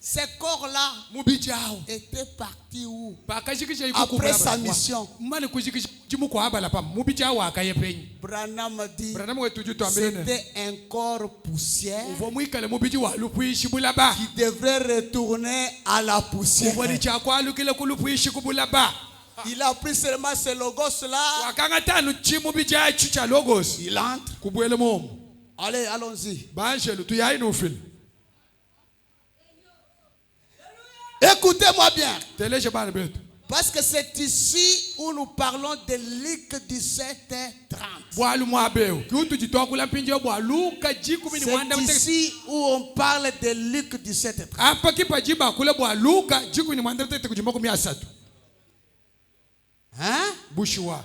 Ces corps-là mubiji awo étaient partis où? pakashikishe Après sa mission. mane kushikisha jimu kwa abala pam mubiji awo akaye penyi. Branham dit Branham wetu jutwambene c'était un corps poussière uvo mwikale mubiji walupuishi bulaba qui devrait retourner à la poussière. uvoni chakwalukile kulupuishi kubulaba Il a pris seulement ce logos-là. wakanga tanu chimubiji achu cha logos Il entre. kubwele momo Allez, allons-y. banjelu tuyayi nufile Écoutez-moi bien. teleje bana betu Parce que c'est ici où nous parlons de Luc 17:30. bwalu mwabeu kiutu jitwakula mpinjo bwaluka jikumi ni mwanda C'est ici où on parle de Luc 17:30. apa kipa jiba kule bwaluka jikumi ni mwanda tete kujimba kumi asatu Hein? bushiwa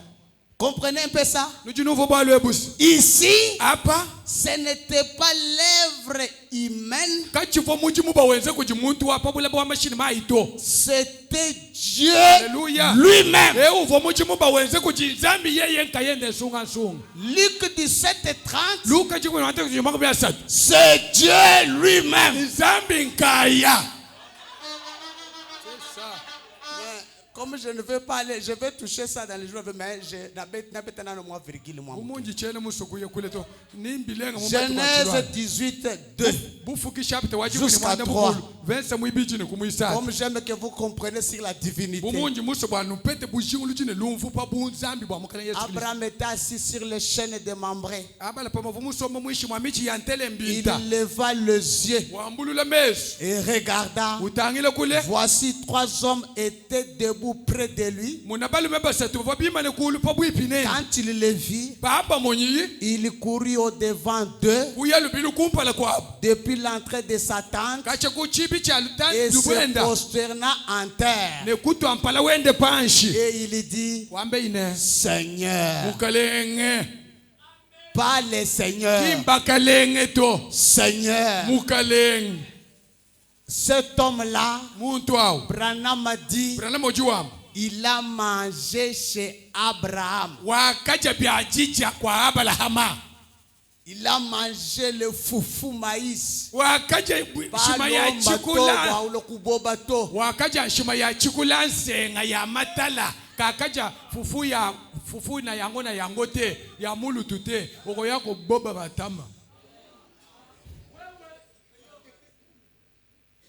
Comprenez un peu ça? nujinuvo bwalu ebusi Ici, apa ce n'était pas l'œuvre humaine. kachifo mujimu bawenze kujimuntu apa bula bwa mashini maito C'était Dieu Alléluia. lui-même. uvo mujimu bawenze kujinzambi yeye nkayende sunga sunga Luc 17:30. luka jikumi ni mwanda kujimba kumi asatu C'est Dieu lui-même. nzambi nkaya. Comme je ne veux pas aller, je vais toucher ça dans les jours, mais je n'habite pas dans moi virgule moi. umunji chene musukuye kuleto nimbilenga Genèse 18:2. bufukisha apite wajikuni Jusqu'à mwanda 3. mukulu vense mwibijini kumuisata Comme j'aime que vous compreniez sur la divinité. bumunji muso bwanu pete bushingulu chine lumvu pa bunzambi bwa mukana Yesu Kristo Abraham était assis sur les chaînes de Mambré. abala pa mavumu somo mwishi mwa michi ya ntele Il mbinta leva les yeux wambulula meso et regarda. utangile kule Voici 3 hommes étaient debout près de lui. munabalume basatu vabimane kulu pa bwipine Quand il les vit, papa monyi il courut au devant d'eux uyalubilu kumpala kwabo depuis l'entrée de sa tente kacha kuchibi cha et se lubwenda prosterna en terre. ne kutwa mpala wende panshi Et il dit, wambe ine Seigneur, mukalenge pas le Seigneur, kimbakalenge to Seigneur. mukalenge Cet homme-là, muntu awo Branham a dit, brana mojuwamo il a mangé chez Abraham. wakaja byajija kwa abalahama Il a mangé le foufou maïs. Wakaja shima ya chikula. Wakaja shima ya chikula nsenga ya matala. Kakaja fufu na yango te ya mulutu te. Oko yako boba batama.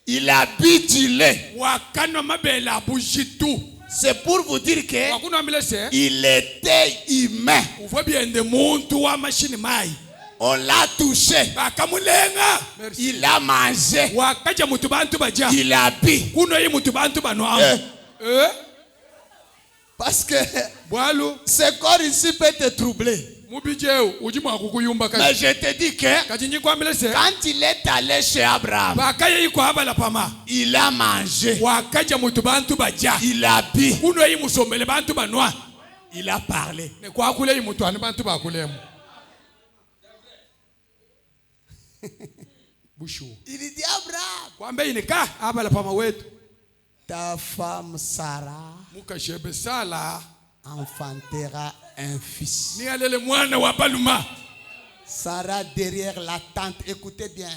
Il a bu du lait. Wakano mabela bujitu. C'est pour vous dire que il était humain. On l'a touché. Il a mangé. Il a bu. Parce que ce corps ici peut te troubler. Mais je te dis que quand il est allé chez Abraham, il a mangé. Il a bu. Il a parlé. Il dit Abraham, ta femme Sarah enfantera un fils. Sarah derrière la tente, écoutez bien.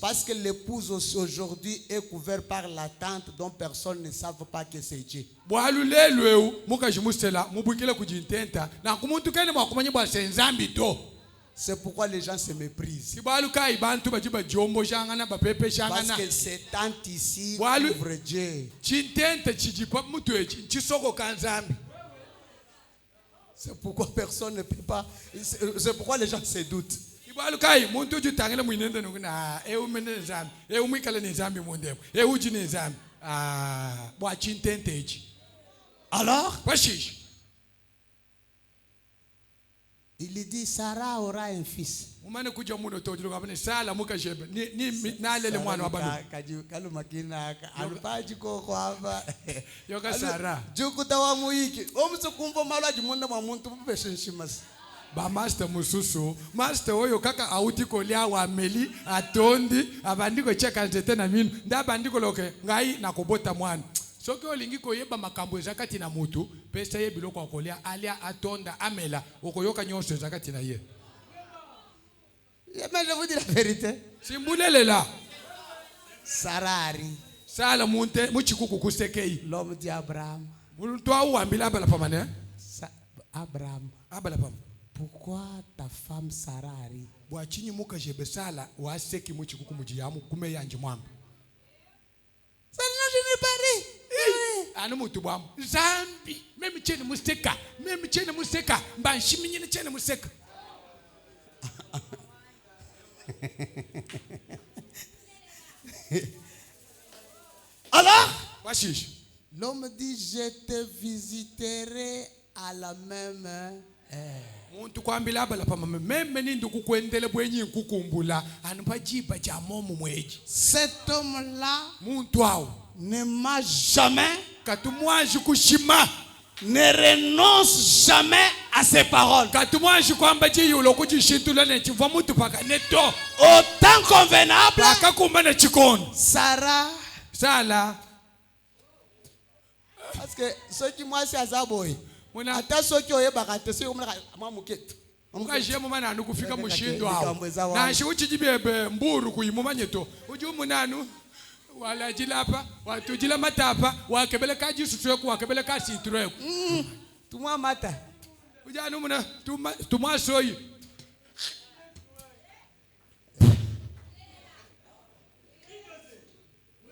Parce que l'épouse aujourd'hui est couverte par la tente dont personne ne savent pas que c'est Dieu. C'est pourquoi les gens se méprisent. Parce que cette tente ici couvre Dieu. C'est pourquoi personne ne peut pas. C'est pourquoi les gens se doutent. Alors, il dit Sarah aura un fils. Ba master mususu master oyo kaka auti kolia wa meli atondi abandiko cheka nzete na minu ndabandiko loke ngai nakobota mwana soki olingi koyeba makambo ezakati na mutu pesa ye biloko akolia alia atonda amela okoyoka nyonso ezakati na ye. Mais je vous dis la vérité. Simbulelela Sarari sala munte muchikuku kusekei l'homme dit Abraham. Muntu awambila abala pamane Abraham abala pam. Pourquoi ta femme Sarari? Bwachinyi muka jebe sala waseki muchikuku mujiyamu kume yanji mwamba. Ça je ne parie. Anu mutu bwamu zambi memi chene museka mbanshimi nyine chene museka. Alors, l'homme dit je te visiterai à la même heure. Muntu kwambila abala pama meme nindu kukwendele bwenyi nkukumbula anupa jiba ja momu mweji. Cet homme-là muntu awo ne m'a jamais katumwaji kushima ne renonce jamais à ses paroles. Katumwaji kwamba jiyulo kujishintula nechiva mutu paka neto au temps convenable akakumba ne chikono Sarah sala parce que ceux qui moi c'est azaboy ata soki oyebaka te soki omona mamuketu mukajemo mananu kufika mushindo awo na shiuchijibebe mburu kuyimumanyeto uji umunanu wala jilapa watujila matapa wakebele kaji susweku wakebele kasi itreku tumwa mata ujanu muna tumwa soyi.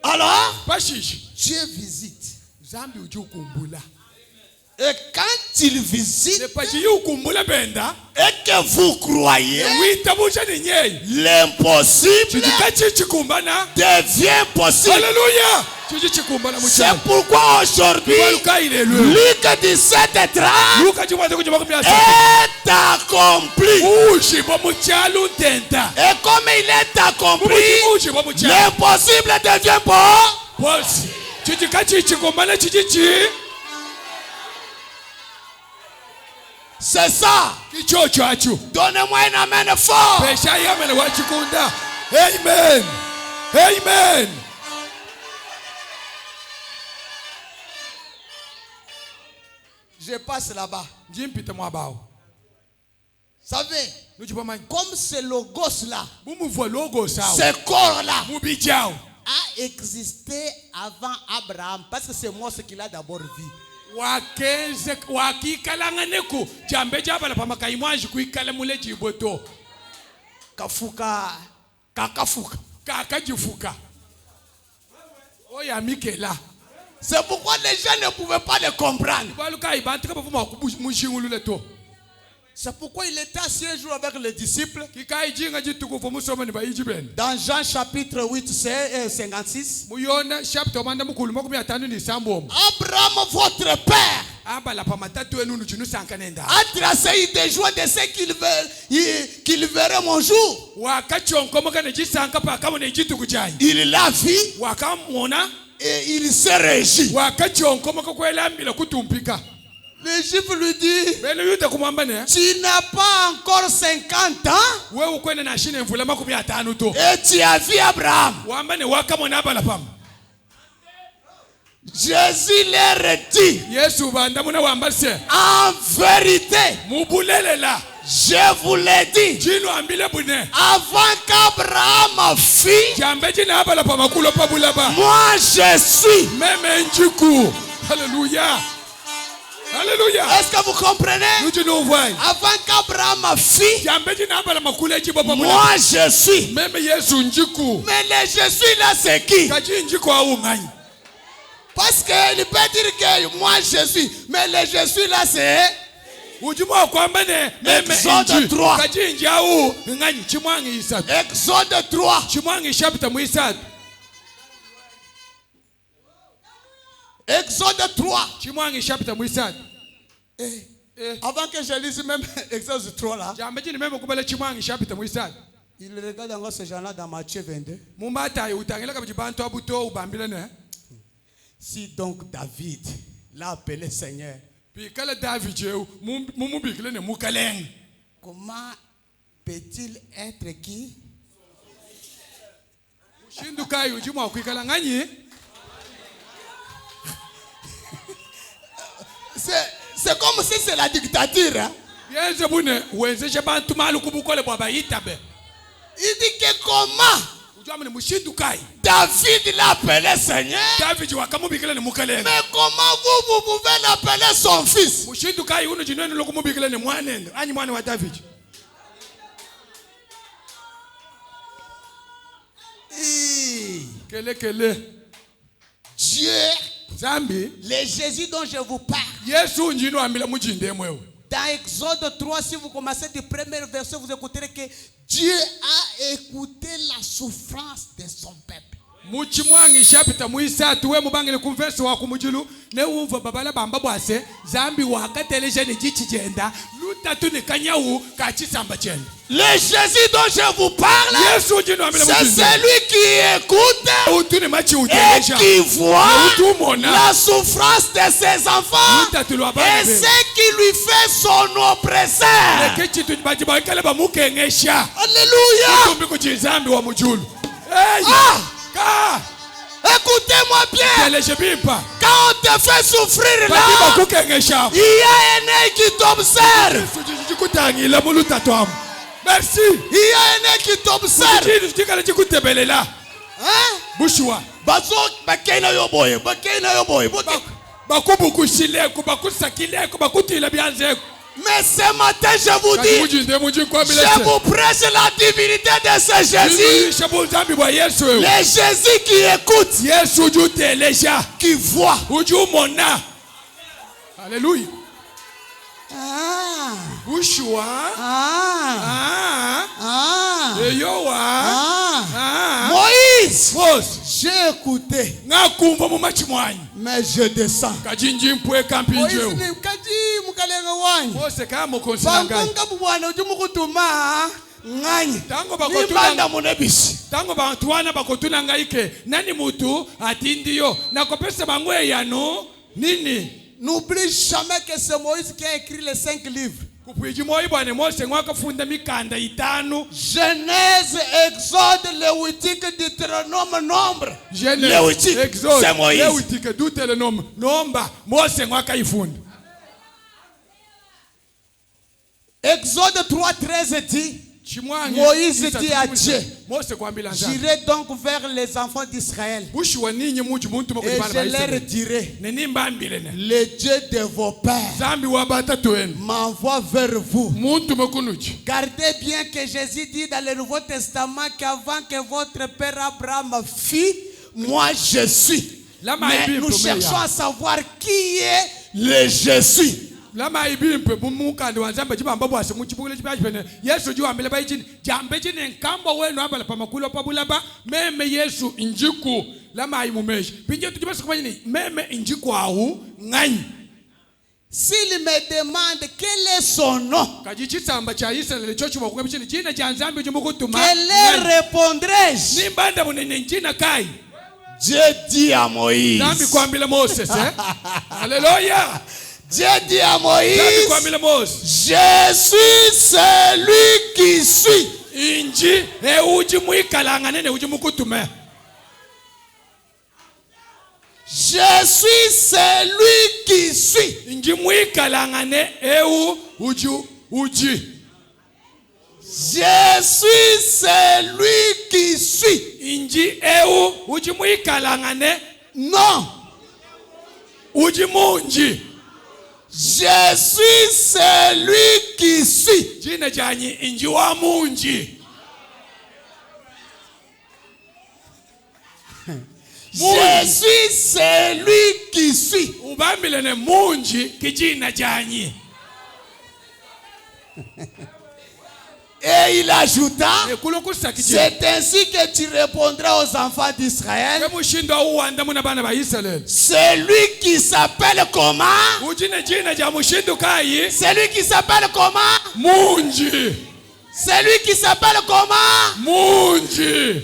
Alors pashishi Dieu visite zambi ujukumbula. Et quand il visite et que vous croyez, l'impossible devient possible. Alléluia. C'est pourquoi aujourd'hui, Luc 17:30 est accompli. Et comme il est accompli, l'impossible devient possible. C'est ça. Donnez-moi un amen fort. Amen. Amen. Je passe là-bas. savez, nuchipamanyi comme ce logos-là, bumuvwa logosawo ce corps-là, mubijawo a existé avant Abraham. Parce que c'est moi ce qu'il a d'abord vu. wakenze wakiikalanganeku jambe jabala pamakayimwanji kuikala mule jiboto Kafuka, kakafuka. kakajifuka oya mikela C'est pourquoi les gens ne pouvaient pas le comprendre. balukayi bantu kabavuma mushingulule to C'est pourquoi il était assis un jour avec les disciples. kikayi jinga jitukufu musomani bayiji bene Dans Jean chapitre 8, 56. muyona chapter manda mukulu 57 Abraham, votre père, abala pamatatu enu nuchinusankanenda a tracé des joies de ce qu'il verrait mon jour. wakachonkomokane jisanka pakamone jituku jayi Il l'a vu wakamona et il s'est régi. wakachonkomoka kwelambila kutumpika Le juif lui dit, bene yuda kumwamba ne tu n'as pas encore 50 ans wewe ukwenda na shine mvula 50 to et tu as vu Abraham. wamba ne wakamona abala pam Jésus leur dit, yesu banda muna wamba se en vérité, mubulelela je vous l'ai dit, jino ambile bune avant qu'Abraham fît, jambe jina abala pamakulo pabulaba moi je suis. meme njiku haleluya haleluya Est-ce que vous comprenez? nujino vai Avant qu'Abraham fît, jambe jina abala makule jibo pabula moi je suis. meme yesu njiku Mais le je suis là, c'est qui? kaji njiku au ngani Parce qu'il peut dire que moi je suis. Mais le je suis là, c'est. ujuma kwamba ne meme Exode inji 3. kaji njau ngani chimwangi isatu Exode 3. chimwangi chapter muisatu Exode 3. chimwangi chapter muisatu Avant que je lise même Exode 3 là, jambe jini meme kubala chimwangi chapter muisatu il regarde encore ce genre-là dans Matthieu 22. mumbata utangela kabibantu abuto ubambile ne Si donc David l'a appelé Seigneur, bikala david jeu mumubikile ne mukaleng comment peut-il être qui? shindukayi ujuma kwikala ngani C'est comme si c'est la dictature. Hein? yenze bune wenzeshe bantu malu kubukole bwaba yitabe Il dit que comment ujuma ne mushindukayi David l'a appelé Seigneur, david wakamubikile ne mukaleng mais comment vous pouvez l'appeler son fils? mushindukayi uno jinweni lokumubikile ne mwanene anyi mwana wa david kele Dieu, zambi le Jésus dont je vous parle, yesu njino ambila mujinde mwewe dans Exode 3, si vous commencez du premier verset, vous écouterez que Dieu a écouté la souffrance de son peuple. muchimwangi chapita muisatu we mubangile kumvesi wa kumujilu ne umva babala bamba bwase zambi wakateleje ne jichijenda lutatu ne kanyawu kachisamba chenda Le Jésus dont je vous parle, yesu njino ambila c'est mujinde celui qui écoute utune machi et uteleja qui voit utumona la souffrance de ses enfants lutatu lwa et bana ce qui lui fait son oppresseur. kechitu bajiba kale bamukengesha Alléluia. tumbi kuchizambi wa mujulu hey ka Écoutez-moi bien. teleje bipa Quand on te fait souffrir là, bajiba kukengesha il y a un œil qui t'observe. kutangila mulutatu amu merci Il y a un œil qui t'observe. chini chikala chikutebelela Hein? bushwa Bazo bakena yo boy, bakena yo boy. bakubukushileko bakusakileko bakutila byanzeko Mais ce matin, je vous kati dis, mujinde mujinkwamile je vous prêche la divinité de ce Jésus. se buzambi bwa yesu Le Jésus qui écoute, yesu ujuteleja qui voit. ujumona haleluya Ah, bushwa ah, ah, eyowa ah. Moïse, Mose j'ai écouté, ngakumva mu machimwanyi mais je descends. kajinji mpweka Moïse mpinjeu ni kaji mukalenga wanyu. Mose kama konsinangai Bangonga bwana ujumukutuma nganye. tango Nibanda munebisi. tango bantu wana bakotuna ngaike nani mutu atindiyo nakopesa bangwe yano nini N'oublie jamais que c'est Moïse qui a écrit les 5 livres. kupwiji moyi bwane Mose mwakafunda mikanda itanu Genèse, Exode, Lévitique, Deutéronome, Nombre. Lévitique, Exode c'est Moïse. Lévitique Deutéronome nomba Mose mwakaifunda Exode 3, 3, 13 dit, Chimwangi, Moïse Isa dit à tukumisa. Dieu, Mose kwambila Nzambi. j'irai donc vers les enfants d'Israël Bushiwa ninyi muji muntu et mukubana je ba leur Israeli. dirai, Nenimba mbilene. le Dieu de vos pères Zambi wa batatu wenu. m'envoie vers vous. Muntu mukunuchi. Gardez bien que Jésus dit dans le Nouveau Testament qu'avant que votre père Abraham fît, moi je suis. Lama Mais ibi nous mpumeya. cherchons à savoir qui est le je suis. Lama ibi mpe mukandi wa Nzambi chibamba bwase muchibukule chipachipene. Yesu jiwa mbele baichini. Jambe chini nkambo wenu ambala pamakulo pabulaba. Meme Yesu injiku. Lama imumeshi. Pinje tujibasa kumanyini. Meme injiku ahu ngani. S'il me demande quel est son nom, Kajichitsamba cha Israeli chochi wa kukabichini. Jina cha Nzambi jimukutuma. que leur répondrai-je? Nimbanda munene njina kai. Dieu dit à Moïse. Nzambi kwambila Moses Alléluia. Dieu dit à Nzambi Moïse, kwambila Moses. je suis celui qui suis. Inji uji muikalanga nene uji mukutume. Je suis celui qui suis. Inji muikalanga ne uji. Je suis celui qui suis. Inji uji muikalanga ne Non. uji munji. Je suis celui qui suis. Jina janyi inji wa munji. Je suis celui qui suis. Ubambile ne munji kijina janyi. Et il ajouta, Ekulukusa kijina. c'est ainsi que tu répondras aux enfants d'Israël. Emushindo uwanda muna bana ba Israel. Celui qui s'appelle comment? Ujine jina ja mushindu kai Celui qui s'appelle comment? munji. Celui qui s'appelle comment? Munji.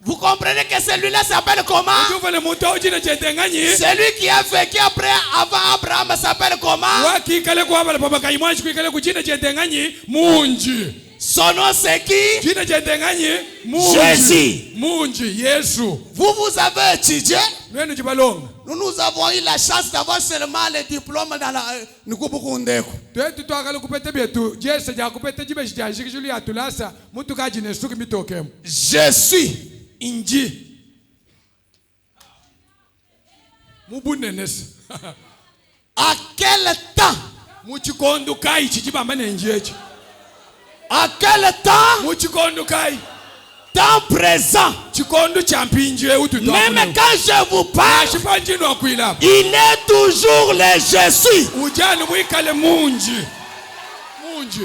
Vous comprenez que celui-là s'appelle comment? Ujuvale muto ujine jendenganyi. Celui qui a vécu avant Abraham s'appelle comment? Waki kale kwa bala papa kai mwanshi kale kujine jendenganyi munji. Son nom c'est qui? Jina jendenganyi munji. Jésus. Munji Yesu. Vous avez étudié? Wenu jibalonga. Nous avons eu la chance d'avoir seulement le diplôme dans la Nukubukundeko. Twetu twakala kupete byetu. Jese ja kupete jibe shijashiki juli atulasa. Mutu kajine suki mitokemu. Je suis. Inji. Mubunenesi. À quel temps? Muchikondo kai chichibamba nenjechi. À quel temps? Muchikondo kai. Temps présent. Chikondo champinje utu. Même quand je vous parle, Shipanjino akuila. il est toujours le je suis. Ujani mwikale munji. Munji.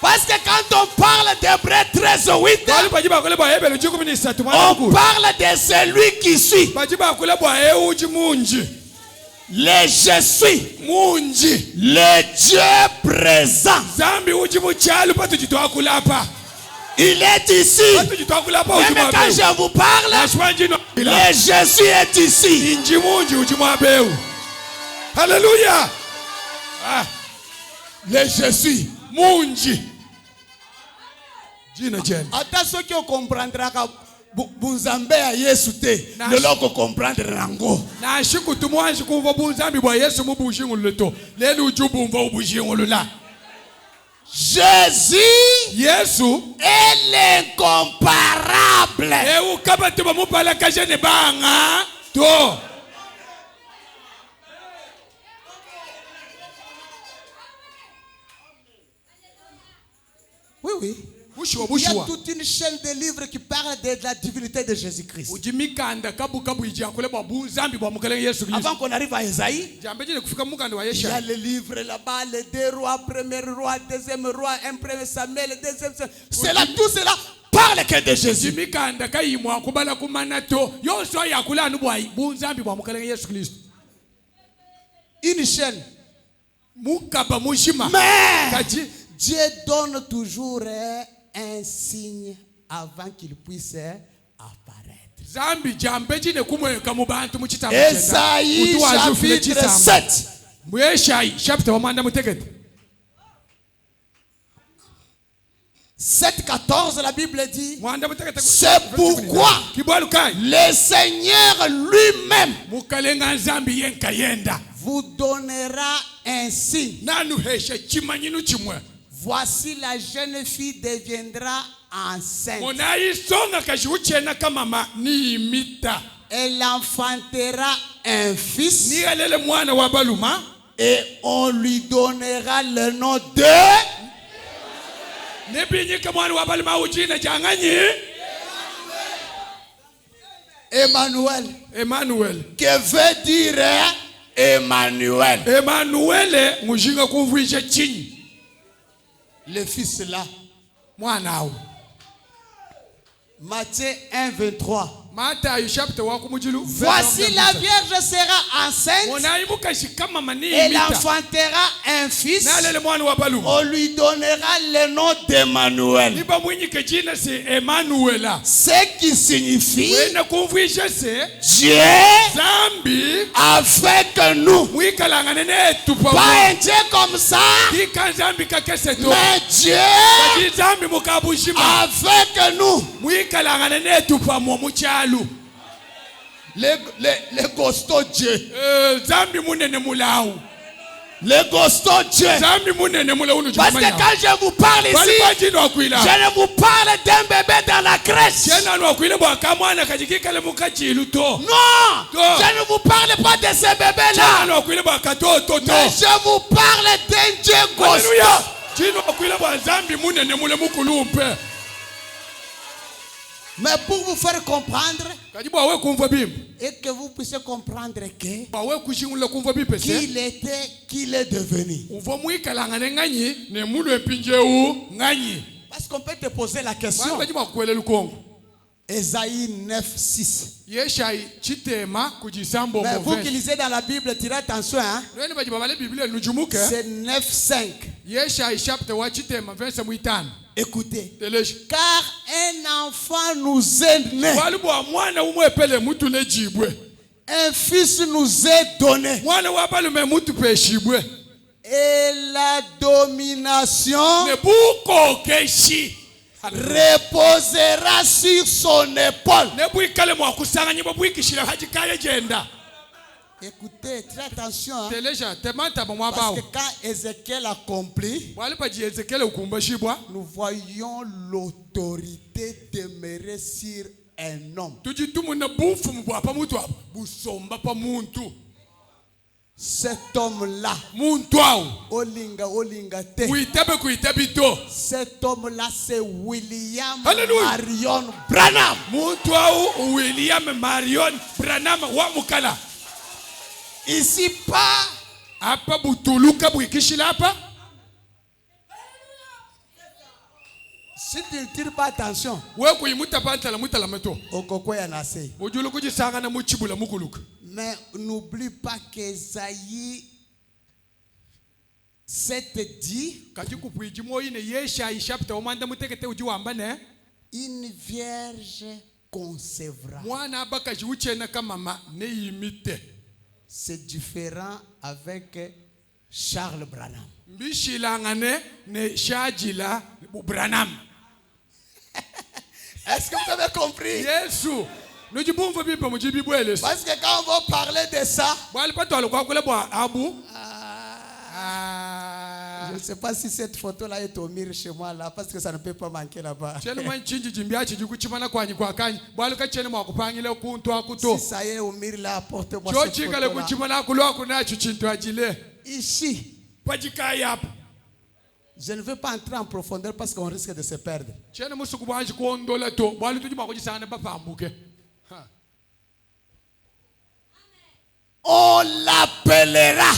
Parce que quand on parle d'Hébreu 13:8, Bali bajiba kule bwa hebele chukumi ni satu on parle de celui qui suis. bajiba kule bwa uji munji. Le je suis. Munji. Le Dieu présent. Zambi uji muchalu patu jitwa kulapa. Il est ici. Patu jitwa kulapa uji Même quand je vous parle, Shipanjino le je suis est ici. Inji munji uji mwabeu. Hallelujah. Ah. Le je suis. Munji. Jina jen. Ata soki o comprendra ka bunzambe ya Yesu te. Na- Ne loko comprendre nango. Na shiku tumwanshi kuva bunzambi bwa Yesu mubushingu leto. Lelu ujubu mva ubushingu lula. Jésus Yesu. est l'incomparable. Eu kabate ba mupala kajene banga. To. Oui, oui. Bushiwa Il y a bushiwa. toute une chaîne de livres qui parle de la divinité de Jésus-Christ. Ujimikanda kabu kabu iji akule bwa bunzambi bwa mukale Yesu Kristo. Avant qu'on arrive à Esaïe, Jambe jine kufika mukanda wa il y a Yesha. le livre là-bas, les 2 rois, premier roi, deuxième roi, un premier Samuel, deuxième Samuel. Cela, tout cela parle que de Jésus. Ujimikanda kayimwa kubala kumanato. Yoso yakula anu bwa bunzambi bwa mukale Yesu Kristo. Une chaîne. Mukaba mushima. Mais Kaji. Dieu donne toujours un signe avant qu'il puisse apparaître. Zambi jambe jine kumweka mu bantu mu kitabu Esaïe chapitre 7. Mweshai chapter wa manda mutegete. 7:14, la Bible dit, Mwanda mutegete. c'est pourquoi Kibwalu kai. le Seigneur lui-même Mukalenga Zambi yenka yenda. vous donnera un signe. Nanu heshe chimanyinu chimwe. Voici la jeune fille deviendra enceinte. munayisonga kashiuchena kamama ni imita Elle enfantera un fils nigalele mwana wa baluma et on lui donnera le nom de nebinyika mwana wa baluma uchina changanyi Emmanuel. Emmanuel. Que veut dire Emmanuel? Emmanuel mujinga kumvuisha chini Le fils là. mwana au Matthieu 1, 23. Matayo chapter wa kumujilu. Voici la vierge sera enceinte. Elle enfantera un fils. On lui donnera le nom d'Emmanuel. Ce qui signifie Dieu avec nous. Pas un Dieu comme ça, mais Dieu avec nous. Le gosto Dieu. Le gosto Dieu. Parce que quand je vous parle ici, je ne vous parle d'un bébé dans la crèche. Non, je ne vous parle pas de ce bébé-là. Mais je vous parle d'un Dieu gosto. Mais pour vous faire comprendre et que vous puissiez comprendre qu'il était, qu'il est devenu. Parce qu'on peut te poser la question. Ésaïe 9, 6. Mais vous qui lisez dans la Bible, tirez attention. Hein? C'est 9, 5. Écoutez. Car un enfant nous est né. Un fils nous est donné. Et la domination reposera sur son épaule. Écoutez, très attention. Hein? Parce que quand Ézéchiel accomplit, nous voyons l'autorité demeurer sur un homme. Cet homme-là, cet homme-là, c'est William Marion Branham. William Marion Branham wa mukala. Ici pas. Apa butuluka bwikishila hapa. Si tu ne tires pas attention, mais n'oublie pas qu'Ésaïe 7 dit une vierge concevra. C'est différent avec Charles Branham. Est-ce que vous avez compris? Parce que quand on va parler de ça, je ne sais pas si cette photo-là est au mur chez moi là, parce que ça ne peut pas manquer là-bas. Si ça y est au mur là, apportez-moi cette photo-là. Ici. Je ne veux pas entrer en profondeur parce qu'on risque de se perdre. On l'appellera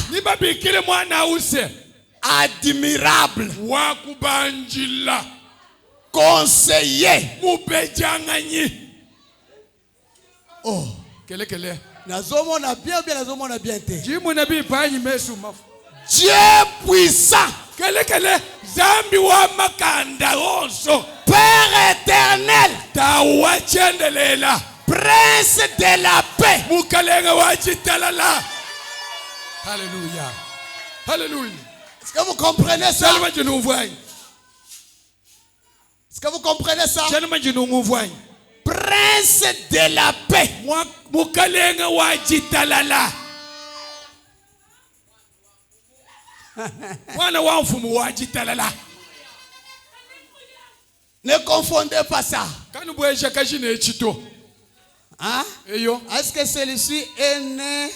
admirable, conseiller. Oh, Dieu puissant, Père éternel, Prince de la paix. Alléluia. Alléluia. Est-ce que vous comprenez ça? Est-ce que vous comprenez ça? Prince de la paix. Ne confondez pas ça. Kanu bwesha kajine chito. Hein? Eyo. Est-ce que celui-ci est né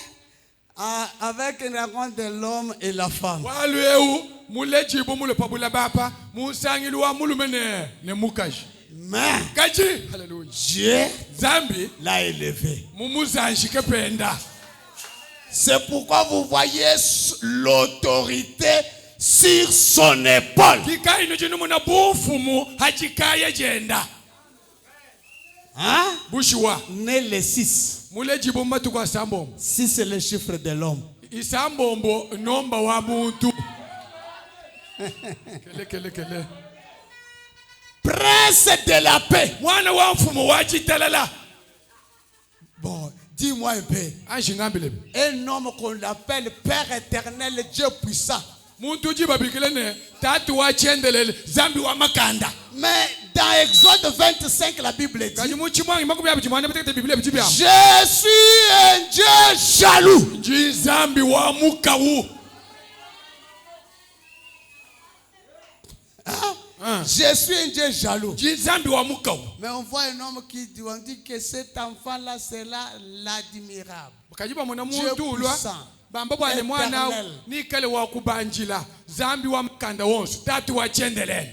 avec une rencontre de l'homme et la femme? Walueu muleji bo mule pabula bapa musangilu wa mulumene ne mukaji. Mais Kaji. Hallelujah. Dieu Zambi l'a élevé. mumuzanji kependa. C'est pourquoi vous voyez l'autorité sur son épaule. Kika ino jinu muna bufumu hachikaya jenda. Hein? Bushiwa. Né le 6. Muleji bo matu kwa sambombo. 6 c'est le chiffre de l'homme. Isambombo nomba wa muntu. Kele. Prince de la paix. Mwana wa mfumu wa chitalala. Bon, dis-moi un peu. Anjingambile. Un homme qu'on appelle Père éternel, Dieu puissant. Muntu jibabikelene tatu wa chendelele zambi wa makanda. Mais dans Exode 25, la Bible dit: Kaji muchimwangi makubi ya bichimwana betete Biblia bichibia. Je suis un Dieu jaloux. Ji zambi wa mukawu. Je suis un Dieu jaloux. Ji zambi wa mukawu. Mais on voit un homme qui dit, on dit que cet enfant-là, c'est là l'admirable. Kajiba mwana Dieu muntu ulwa. puissant. Bamba bwale mwana Éternel. ni kale wa kubanjila zambi wa makanda wonso tatu wa chendelele.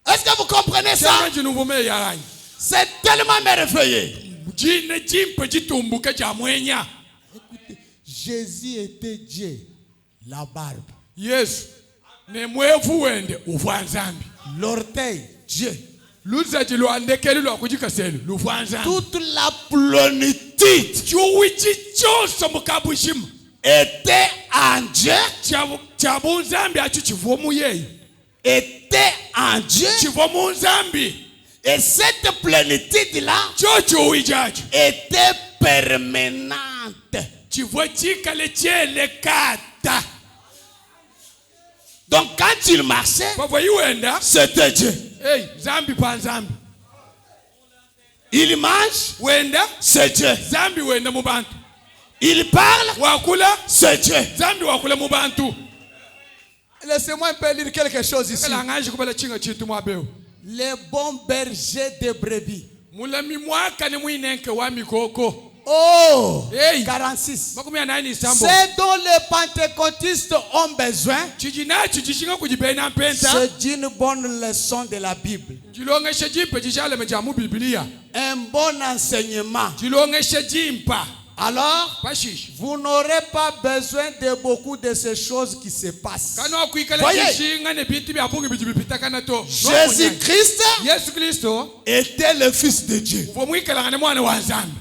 Est-ce que vous comprenez ça? Chama jinuvume ya rangi. C'est tellement merveilleux. Jine jimpe jitumbuke ja mwenya. Écoutez, Jésus était Dieu, la barbe. Yesu ne mwevu wende uvwa nzambi. L'orteil, Dieu. Luzaji luandekeli lwa kujikaselu luvwa nzambi. Toute la plénitude Chuwichi choso mukabushima. était en Dieu. Chabu nzambi achu chivomu yeyo. Était en Dieu. Chivomu nzambi. Et cette plénitude-là Chocho wijaju. était permanente. Chivo chikale chele kata. Donc quand il marchait, Kwa iwenda. c'était Dieu. Hey, zambi pa nzambi. Il mange, Wenda. c'est Dieu. Zambi wenda mubantu. Il parle, Wakula. c'est Dieu. Zambi wakula mubantu. Laissez-moi un peu lire quelque chose ici. Kala nganji kubala chinga chitu mwabeo. Les bons bergers de brebis. Mulami mwaka ni mwinenke wa mikoko. Oh, Hey. 46. Makumi ya nani sambo. Ce dont les pentecôtistes ont besoin, Chijinachi chishinga kujibena mpenta. c'est d'une bonne leçon de la Bible. Jilongeshe jimpe jishale mejamu Biblia. Un bon enseignement. Jilongeshe jimpa. Alors, Pashish. vous n'aurez pas besoin de beaucoup de ces choses qui se passent. Kano kuikala Voyez. chishinga ne bintu bya bungi bijibipita kana to. Jésus-Christ Yesu Kristo. était le Fils de Dieu. Uvo mwikala ngane mwana wa nzambi.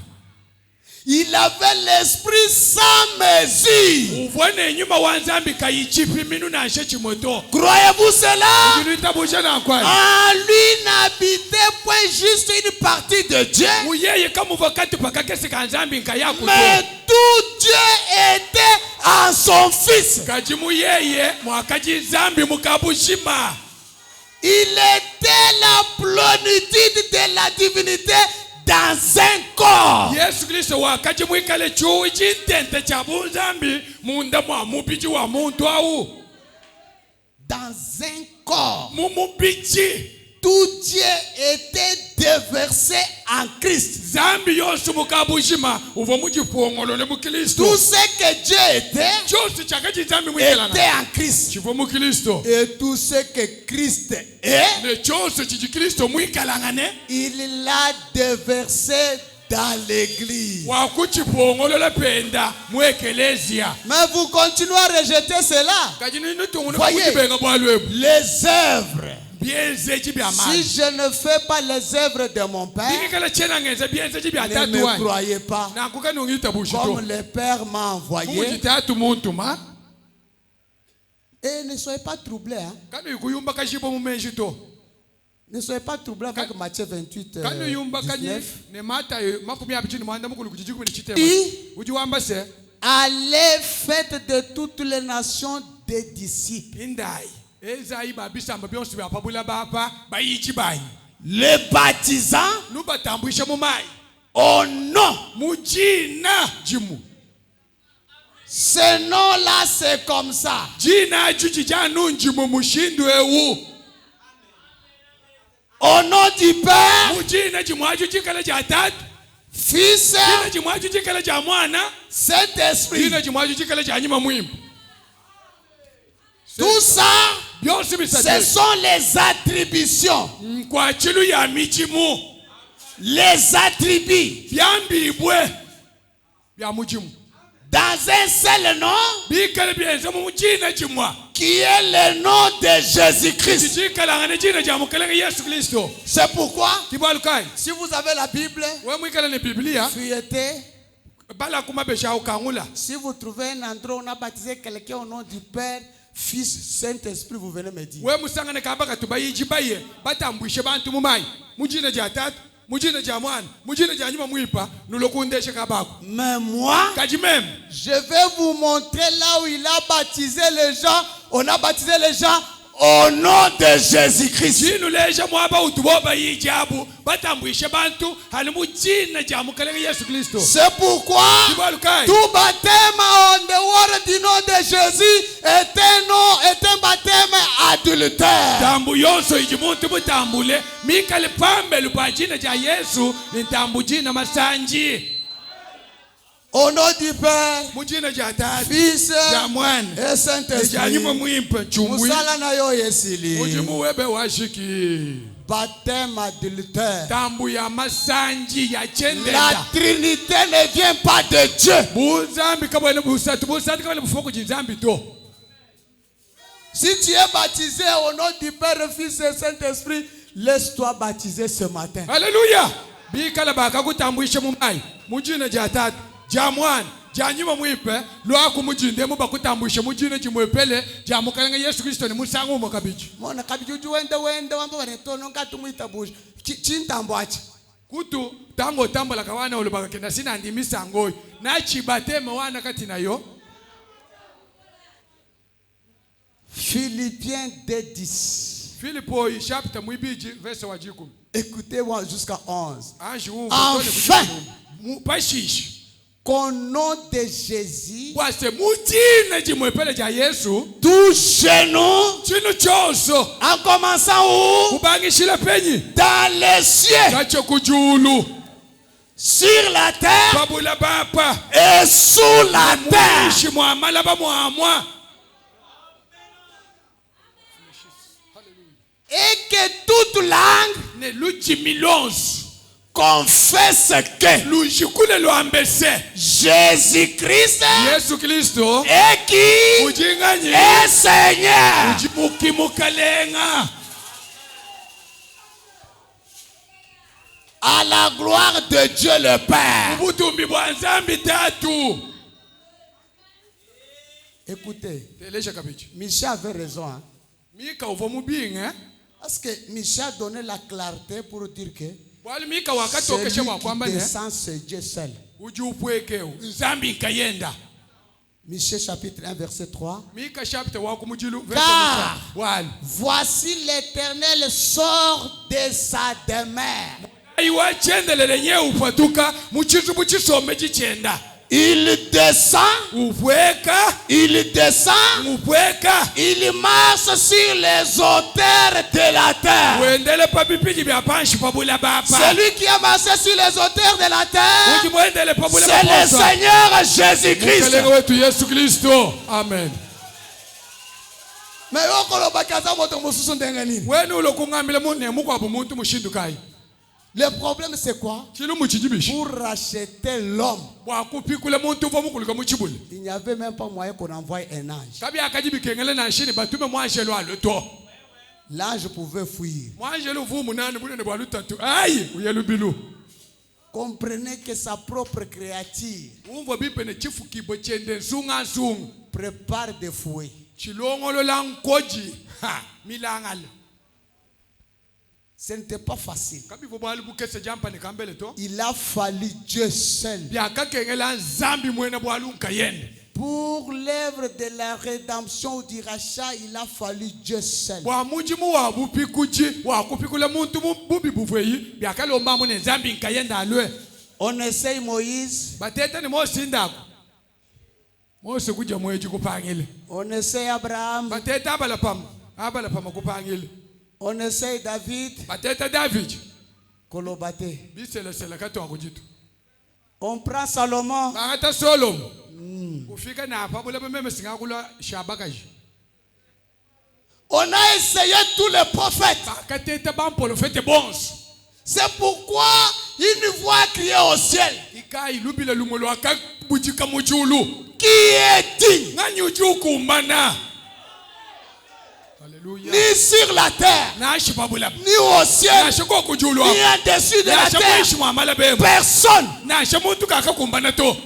Il avait l'esprit sans mesure. Uvone nyuma wa nzambi kayichipi minu na nshechi moto. Croyez-vous cela? Jinuita busha na kwani. En lui n'habitait point juste une partie de Dieu, Uyeye kama vakati pakakesi ka nzambi nkaya kuto. mais tout Dieu était en son Fils. Kajimu yeye mwakaji nzambi mukabushima. Il était la plénitude de la divinité dans un corps. Yesu Kristo wakaji mwikale chuwi chintente cha bunzambi munda mwa mupiji wa muntu au. Dans un corps. Mumupiji. Tout Dieu était déversé en Christ. Zambi yosu mukabushima uvo mujipongolole mukristo. Tout ce que Dieu était, Chose chakaji nzambi mwikala était en Christ. chivo mukristo. Et tout ce que Christ est, Ne chose chichi Kristo mwikala ngane. il l'a déversé dans l'église. Wakuchipongolola penda mwekelezia. Mais vous continuez à rejeter cela. Kajini nutungu Voyez. nukujibenga bwalwebu. Les œuvres. Bienze jibya Si mani. je ne fais pas les œuvres de mon Père, Nikikala chena ngeze bienze jibya ne tatu me wani. croyez pas. Na kuka nungita bushito. Comme le Père m'a envoyé. Mungu jitatu muntu ma. Et ne soyez pas troublés. Hein. Kanu yukuyumba kashibo mumejito. Ne soyez pas troublés avec Matthieu 28, Kanu yumba kanyi 19. ne mata makumi abichini mwanda mukulu kujijiku ni chitema. Dit, Ujiwamba se. allez, faites de toutes les nations des disciples. Indai. Eza iba bisamba byonsi bya pabula bapa bayichi banyi. Les baptisants Nuba tambuisha mumai. au nom. Mujina jimu. Ce nom-là, c'est comme ça. Jina juji janu njimu mushindu ewu. Au nom du Père, mujina chimwacho chikala cha tatu, Fils, china chimwacho chikala cha mwana, Saint-Esprit. china chimwacho chikala cha nyuma mwimbo. Tout ça, Byose ce bisatu sont les attributions. kwa chilu ya michimu Les attributs. byambibwe bya muchimu Dans un seul nom, bikale byenze mu china chimwa qui est le nom de Jésus-Christ. chikalanga china cha mukalanga Yesu Kristo. C'est pourquoi, Kibalukai si vous avez la Bible, we mwikala ne Biblia feuilletez. bala kumabesha ukangula. Si vous trouvez un endroit où on a baptisé quelqu'un au nom du Père, Fils, Saint-Esprit, vous venez me dire. We musangane kabaka tubayiji baye batambwishe bantu mumayi mujina ja tatu mujina ja mwana mujina ja nyuma mwipa nulokundeshe kabako. Mais moi, Kaji même je vais vous montrer là où il a baptisé les gens. On a baptisé les gens au nom de Jésus-Christ. chinu leja mwaba utuboba yijabu batambwishe bantu hali mujina ja mukalanga Yesu Kristo. C'est pourquoi Kibalukai tout baptême en dehors du nom de Jésus est un baptême adultère. tambu yonso ijimuntu butambule mikale pambelu pa jina ja Yesu ni tambu jina masanji Au nom du Père, mujina ja tatu Fils ja mwana et ja Saint-Esprit. nyuma mwimpa chumwi Musala na yo yesili. mujimu webe washiki Baptême adultère. tambu ya masanji ya La chendenda Trinité ne vient pas de Dieu. buzambi kabwene busatu kabwene bufoko jinzambi to. Si tu es baptisé au nom du Père, Fils et Saint-Esprit, laisse-toi baptiser ce matin. Haleluya bikala bakakutambwishe mumayi mujina ja tatu ja mwana ja nyuma mwipe lwaku mujinde mubakutambwishe mujina jimwepele ja mukalanga Yesu Kristo ni musangu mo kabichi Mona kabijuju wende wambo wanetono ngatumwita bush. Chintambo achi. kutu tango tambola kawana olubaka kenda sina ndimisa ngoyi na chibateme wana kati nayo. Philippiens 2:10. Filipo chapter mwibiji verse wa 10. Écoutez-moi jusqu'à 11. Enfin pashishi Qu'au nom de Jésus, kwase mujina jimwepele ja Yesu tout genou, chinu choso en commençant où? kubangishile penyi Dans les cieux, kacho kujulu sur la terre babula bapa et sous la terre. mwishi mwamala bamwamwa Et que toute langue ne luji milonzi confesse que lujikule lwambese Jésus-Christ Yesu Kristo est qui ujinganyi est Seigneur. ujimukimukalenga À la gloire de Dieu le Père. ubutumbi bwa nzambi tatu. Écoutez, Telesha kabichi Michel avait raison. Hein? mika uvo mubinga Parce que Michel donnait la clarté pour dire que bwali mika wakati celui okeshe mwakwamba qui ne descend, c'est Dieu seul. uji upwekeo nzambi nkayenda. Michel chapitre 1 verset 3. Mika chapter wako mujilu Car wali voici l'Éternel sort de sa demeure. aiwa chendelele nye upatuka muchizu buchisome chichenda Il descend, upweka il descend, upweka il marche sur les hauteurs de la terre. wendele pa bipiji bya panshi pabula bapa Celui qui a marché sur les hauteurs de la terre, uji mwendele pabula c'est le Seigneur Jésus-Christ. Mkalenga wetu Yesu Kristo. Amen. Mais okolobakiaza moto mosusu ndenge nini? Wenu ulokungambile munne mukwabu muntu mushindukai Le problème c'est quoi? chilu muchijibishi Pour racheter l'homme, bwakupikule muntu uva mukuluka muchibuli il n'y avait même pas moyen qu'on envoie un ange. kabi akajibikengele na nshini batume mwanjelu aluto L'ange pouvait fuir. mwanjelu vumu nani bunene bwa lutatu ayi uyelubilu Comprenez que sa propre créature umvo bipene chifukibo chende nsunga nsunga prépare des fouets. chilongolo la nkoji ha milangala Ce n'était pas facile. kabi vo bwali bukese jampane kambele to Il a fallu Dieu seul. byakakengela nzambi mwene bwali unkayende Pour l'œuvre de la rédemption ou du rachat, il a fallu Dieu seul. bwa mujimu wa bupikuji wa kupikula muntu bubi buvweyi byakalomba mu nzambi nkayenda alwe On essaye Moïse, batete ni mosindako mose kuja mweji kupangile on essaye Abraham, batete abala pama kupangile On essaye David. bateta David Kolobate. biselesele katwa kujitu On prend Salomon. bangata Solomo ufika napha bula bememe singakulwa shabakaji On a essayé tous les prophètes. bakateta bamprofete bonso C'est pourquoi une voix criait au ciel. ikai lubile lumolo akabujika mujulu Qui est digne ngani ujukumbana Alléluia ni sur la terre, nashi babula ni au ciel, nashi ko kujulu ni en-dessus de la nashi terre? mwishi mwamala bembe Personne. nashi muntu kakakumbana to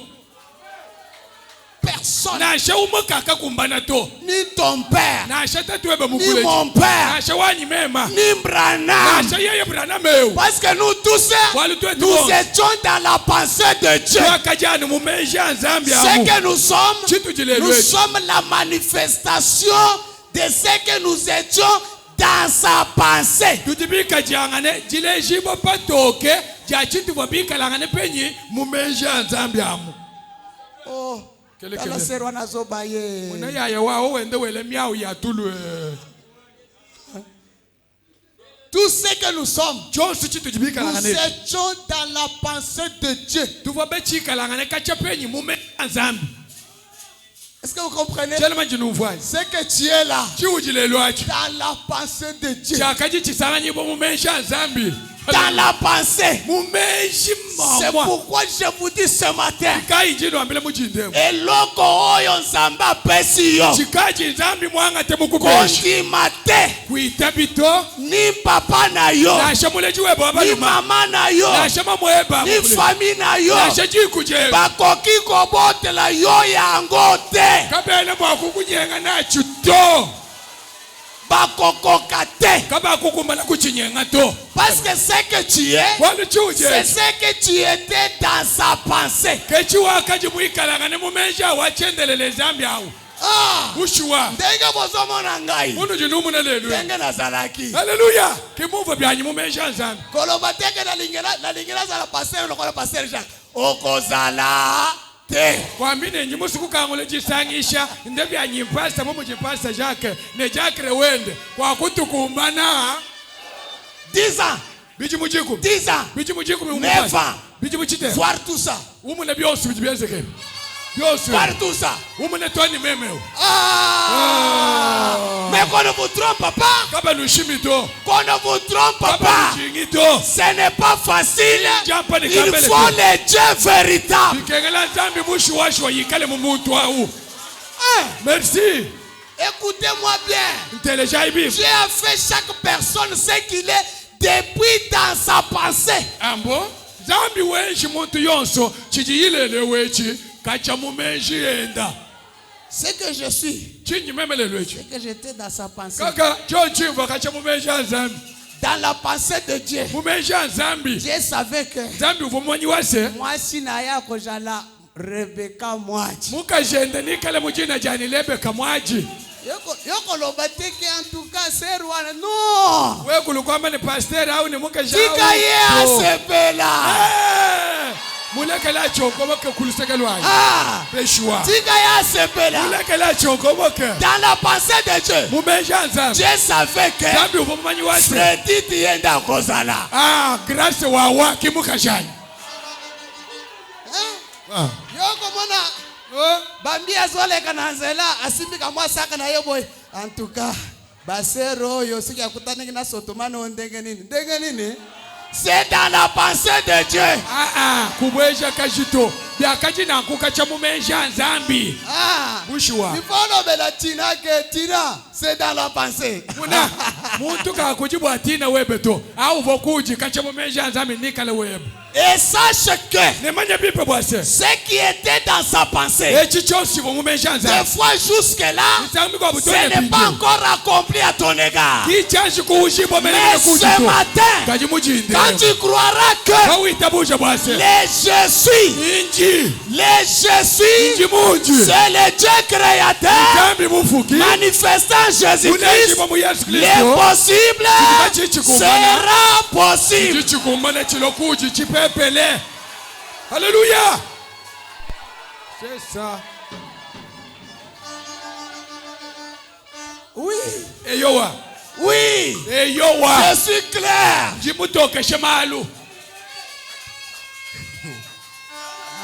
Personne. nashi umo kakakumbana to Ni ton père, nashi tatwebe ni mukuleji mon père, nashi wanyi mema ni Branham. nashi yeye Branham meu Parce que nous tous, nous étions dans la pensée de Dieu. twakajani mumeja nzambi Ce amu que nous chitujilelwe sommes la manifestation de ce que nous étions dans sa pensée. tutibika jangane jile jibo patoke ja chitu bobika langane penyi mumeja nzambi amu Oh, Kele. tala serwa nazobaye. muna yaya wao wende wele miau ya tulwe Tout ce que nous sommes, josu chitujibika nous langane étions dans la pensée de Dieu. tuvobe chika langane kacha penyi mumeja nzambi Est-ce que vous comprenez? chelema jinuvwai C'est que tu es là, chiujilelwachi dans la pensée de Dieu. chakaji chisanganye bo mumeja nzambi Dans la pensée. mumeji C'est mama pourquoi je vous dis ce matin. kai jino ambele mujindemo Eloko oyo nzamba pesi yo. chikaji nzambi mwanga temukubeshi Kondima te. kuitabito Ni papa na yo. nashe muleji webo Ni abaluma mama na yo. nashe mamweba Ni famille na yo. nashe jikuje Bakoki kobotela yo yango te. kabele mwakukunyenga nacho to Bakokoka te. kabakukumbala kuchinyenga to Parce que ce que tu es, wanu c'est chuje ce que tu étais dans sa pensée. kechiwakaji mwikalangane mumeja wachendelele zambi awu Ah! ushuwa Ndenge bozomona ngai. munu jinumuna lelwe Ndenge nazalaki. haleluya kimuva byanyi mumeja nzambi Koloba teke na zala pasteur lokola pasteur Jacques. Okozala te. kwambine enyi musikukangule chisangisha nde byanyi mpasta mumuchimpasta jake ne jakre wende kwakutukumbana 10 ans, bichi muchiku 10 ans, bichi muchiku 9 ans. bichi muchite Voir tout ça. umune byosi bichi byenzeke byosi Voir tout ça. umune twani memeo Ah! Mais qu'on ne vous trompe pas. kaba nushimito Qu'on ne vous trompe kaba pas. nushingito Ce n'est pas facile. Jampa ni Il kambele faut tu. les dieux véritables. bikengela nzambi mushiwashwa yikale mumuntu awu merci Écoutez-moi bien. nteleja ibibu Dieu a fait chaque personne ce qu'il est depuis dans sa pensée. ambo zambi wenshi muntu yonso chijiyilele wechi kacha mumenshi enda Ce que je suis, chinyimemelele wechi c'est que j'étais dans sa pensée. kaka chonchimva kacha mumenshi anzambi Dans la pensée de Dieu. mumenshi anzambi Dieu savait que zambi uvomonyi wase moi, si naya kojala Rebecca mwaji. mukajende nikale mujina jani Lebeka mwaji Yoko lobateke en tout cas c'est roi. Non. wekulu kwamba ni pasteur au ni mukajao Tika ye asepela. mulekela chokoboke kulusekelwayo Ah. peshwa Tika ye asepela. mulekela chokoboke Dans la pensée de Dieu. mumenshi anzambi Dieu savait que zambi uvomonyi wase Freddy tienda kozala. grace wawa kimukashani Yoko mona. Bambi azoleka na nzela asimbika mwasaka na yoboy. En tout cas, basero yo siki akutaniki na sotomano ndenge nini? Ndenge nini? C'est dans la pensée de Dieu. kubwesha kashito byakaji nankuka cha mumenshi anzambi Ah. bushiwa Nifono bela tina ke tina. C'est dans la pensée. muna muntu kakujibwa tina webeto au vokuji kacha mumenshi anzambi nikale webe Et sache que nemanya bipe bwase ce qui était dans sa pensée, echi chosi vo mumenshi des anzambi fois jusque-là, nzambi kwa ce butone n'est pas encore accompli à ton égard. kichashi kuushibwa Mais melele ce kujito matin, kaji mujinde quand tu croiras que kawitabusha bwase les je suis, inji les je suis, inji munji c'est le Dieu créateur nzambi mufuki manifestant Jésus-Christ. munashiba mu Yesu Les Kristo possibles sera possible. chichikumana chilokuji chipepele haleluya c'est ça Oui. eyowa Oui. eyowa Je suis clair. jimutokeshe malu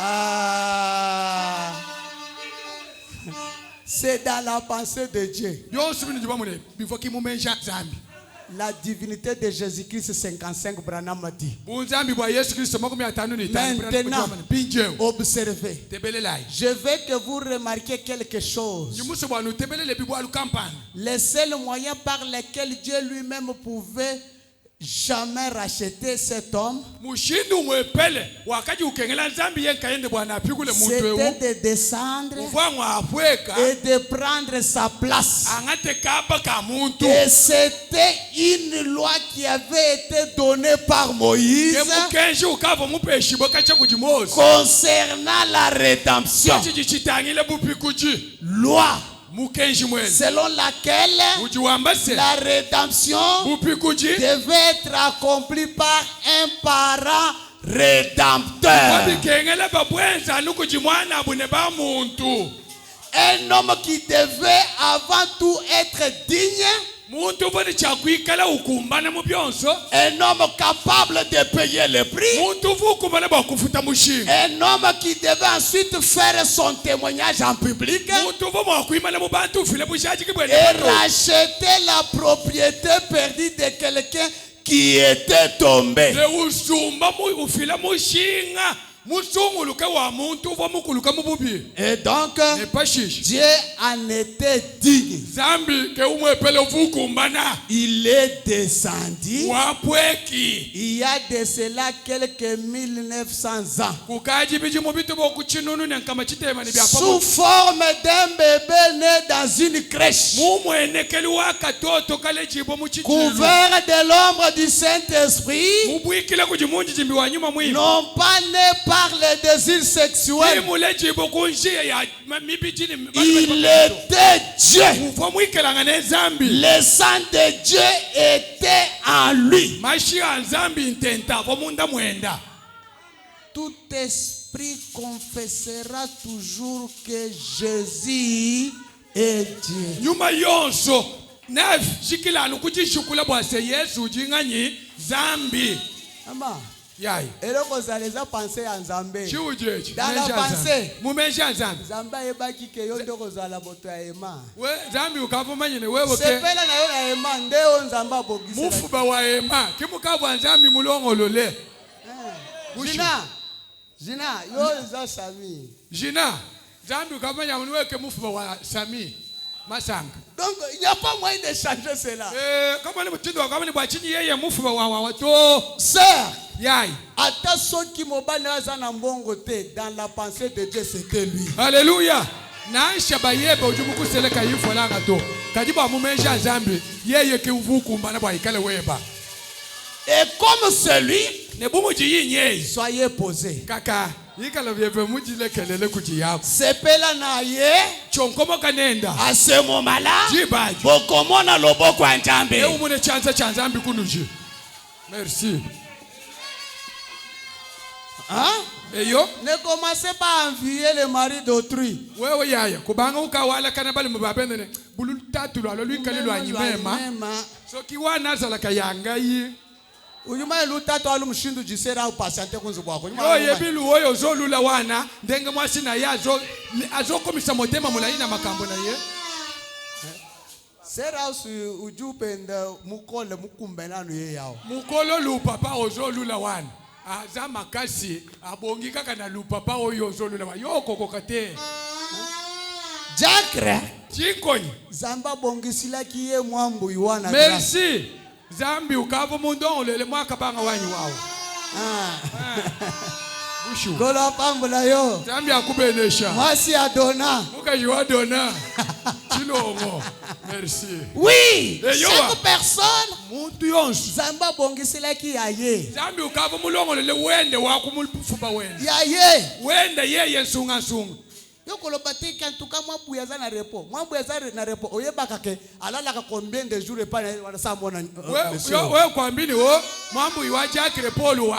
Ah. C'est dans la pensée de Dieu. byonse bino jibamune biva kimumenja zambi La divinité de Jésus-Christ 55 Branham dit. bunzambi bwa yesu kristo makumi atano Maintenant, pinjewo observez. tebelelai Je veux que vous remarquiez quelque chose. jimuse bwanu tebelele bibwalu kampani Le seul moyen par lequel Dieu lui-même pouvait jamais racheter cet homme, mushindi umwepele wakaji ukengela nzambi yenkayende bwana apigule muntu c'était ewu de descendre uvangwa afweka et de prendre sa place. angate kapa ka muntu Et c'était une loi qui avait été donnée par Moïse kemukenji ukava mupeshibo kacha kujimosi concernant la rédemption. kachi jichitangile bupikuji Loi mukenji mwene selon laquelle ujiwambase la rédemption bupikuji devait être accomplie par un parent rédempteur. wabikengele babwenza nukujimwana bune ba muntu Un homme qui devait avant tout être digne. muntu voni chakwikala ukumbana mu byonso Un homme capable de payer le prix. muntu vukumbana bakufuta mushinga Un homme qui devait ensuite faire son témoignage en public muntu vomo wakwimana mu bantu ufile bushajiki bwene et bantu. racheter la propriété perdue de quelqu'un qui était tombé. le usumba ufile mushinga musunguluke wa muntu vomukuluka mububi Et donc, epashishi Dieu en était digne. zambi ke umwepele vukumbana Il est descendu. wapweki Il y a de cela quelques 1900 ans. kukaji biji mubitu bokuchinunu nenkama chitema ni byapa Sous forme d'un bébé né dans une crèche. mumwenekeli wa katoto kale jibo muchichilu Couvert de l'ombre du Saint-Esprit. mubwikile kujimunji jimbi wa nyuma mwini Non pas né par les désirs sexuels. imule jibo kunjia ya mibijini Il était Dieu. uva mwikelanga nezambi Le sang de Dieu était en lui. mashi ya nzambi ntenta vo munda mwenda Tout esprit confessera toujours que Jésus est Dieu. nyuma yonso nef shikilanu kuchishukula bwase yesu jinganyi zambi Ama, yayi eloko zaleza pensée ya Nzambe. chiujechi Dans la pensée. mumesha nzambi Nzambe ayebaki ke yo ndoko zala moto ya ema. we zambi ukavumanyine wewe ke Sepela na yo na ema nde yo Nzambe abokisela. mufuba wa ema kimukavwa nzambi mulongolole Jina, yo za Sami. jina zambi ukavumanya weke mufuba wa sami masanga Donc, il n'y a pas moyen de changer cela. kama ni mtindo wakama ni bwachini yeye mufuba wa wato Sœur, yayi ata soki mobali aza na mbongo te, dans la pensée de Dieu, c'était lui. haleluya naisha bayebe ujumukuseleka yifolanga to kadiba mumesha zambi yeye ke uvukumbana bwaikale weba Et comme celui, ne bumuji yinyeyi soyez posé. kaka yikala vyeve mujilekelele kuti yako Sepela na ye, chonkomo kanenda à ce moment-là, jibaji bokomona loboko ya Nzambe. eumune chanza cha nzambi kunuji merci Hein? eyo Ne commencez pas à envier le mari d'autrui. wewe yaya kubanga ukawala kana bali mubabendene bulu tatu lwalo lwikale lwanyimema soki wanazalaka yangayi Uyuma lutatu alu mshindu jisera au patiente kunzu kwako. oye bilu oyo ozolula wana ndenge mwasi na ye azokomisa motema mulayi na makambo na ye Sera ujupenda mukole mukumbelano ye yao. mukolo lupapa ozolula wana aza makasi abongi kaka na lupapa oyo ozolula wa yokokoka te Jacre, chinkonyi Zamba bongisilaki ye mwambu yuwana grâce. merci zambi ukavo mundu olele mwaka banga wanyu wawo bushu Kola pambula yo. zambi akubenesha Mwasi adona. mukajiwa dona chilongo merci Oui, yo wa. chaque personne, muntu yonsu Zamba bongisilaki ya ye. zambi ukavo mulongolele wende wakumufuba wende Ya ye. wende yeye nsunga Yo koloba te kan tuka mwabu ya za na repo. Mwabu ya za na repo. Oyebaka ke alala ka combien de jours pa na sa mona. we kwambini wo mambo iwajakire polo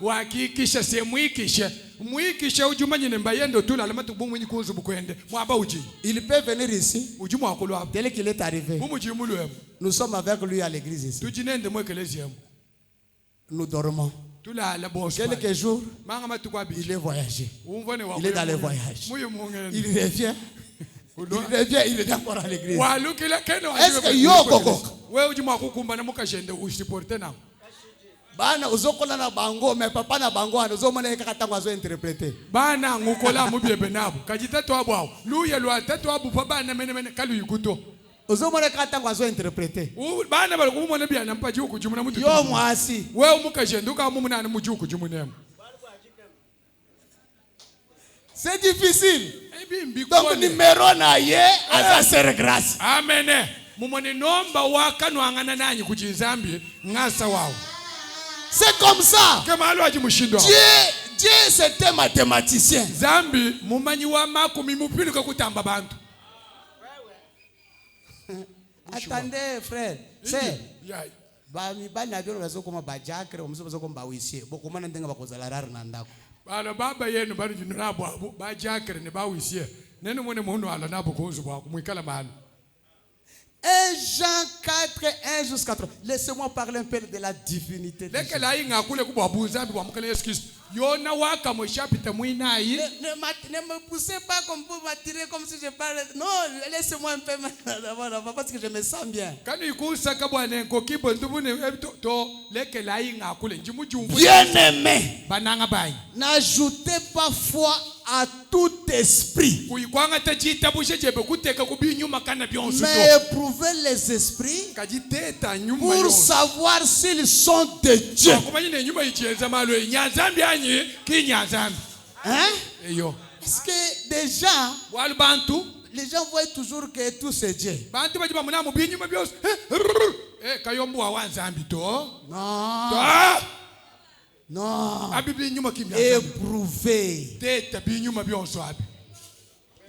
wakikisha semwikisha mwikishe ujumanyine mbayendo tula alamatu bumwenyi kunzu bukwende mwaba uji Il peut venir ici. ujumu akulwa Dès qu'il est arrivé, bumuji mulwemu nous sommes avec lui à l'église ici. tujinende mwekeleziyemu Nous dormons. tula la boss Quelques jours, manga matukwabili il est voyagé. umvone wa Il est dans les voyages. muyo mungene Il revient. Il est encore à l'église. walukila keno Est-ce que yo koko? we ujumu akukumba na mukashende usiporte na Bana uzokola na bango mais papa na bango anozomona kaka tango azo interpréter. bana ngukola mubyebe nabo kajitatu abwawo luye lwa tatu abu pa bana mene kalu yikuto Uzomona kaka tango azo interpréter. bana bali kumona bya nampa juku jumuna mutu Yo mwasi. we umukashende ukamumuna na mujuku jumunemu C'est difficile. ebimbi Donc numéro na ye asa ser grâce. amene mumone nomba wakanwangana nanyi kuchizambi ngasa wawo C'est comme ça. kama alwaji mushindo Dieu c'était mathématicien. zambi mumanyi wa makumi mupilika kutamba bantu Attendez frère. C'est Yai. ba mibali na byo bazokoma bajakre omuso bazokoma bawisie bokomana ndenga bakozala rari na ndako. bana baba yenu bali jinu nabo abo bajakere ne bawisie nene mwene muhunu ala nabo kunzu bwako mwikala mahali 1 Jean 4, 1 jusqu'à 3. Laissez-moi parler un peu de la divinité de Jésus. lekela inga kule kubwa buzambi bwa mukale Yesu Kristo yona waka mwishapita mwinayi Ne me poussez pas comme pour m'attirer comme si je parlais. Non, laissez-moi un peu d'abord parce que je me sens bien. kani ikusaka bwana enkokibo ndubune to lekela inga kule njimujumbu Bien-aimé, bananga bayi n'ajoutez pas foi à tout esprit, kuyikwanga tachitabushe jebe kuteka kubinyuma kana byonsu mais to éprouvez les esprits kajiteta nyuma pour yo savoir s'ils sont de Dieu. kumanyine nyuma ichenza malo inyanzambi anyi kinyanzambi Hein? eyo Parce que déjà, wali bantu les gens voient toujours que tout c'est Dieu. bantu bajiba munamu binyuma byose kayombu wa wanzambi to Non, non. abibli nyuma kimya Éprouvez. teta binyuma byonso abi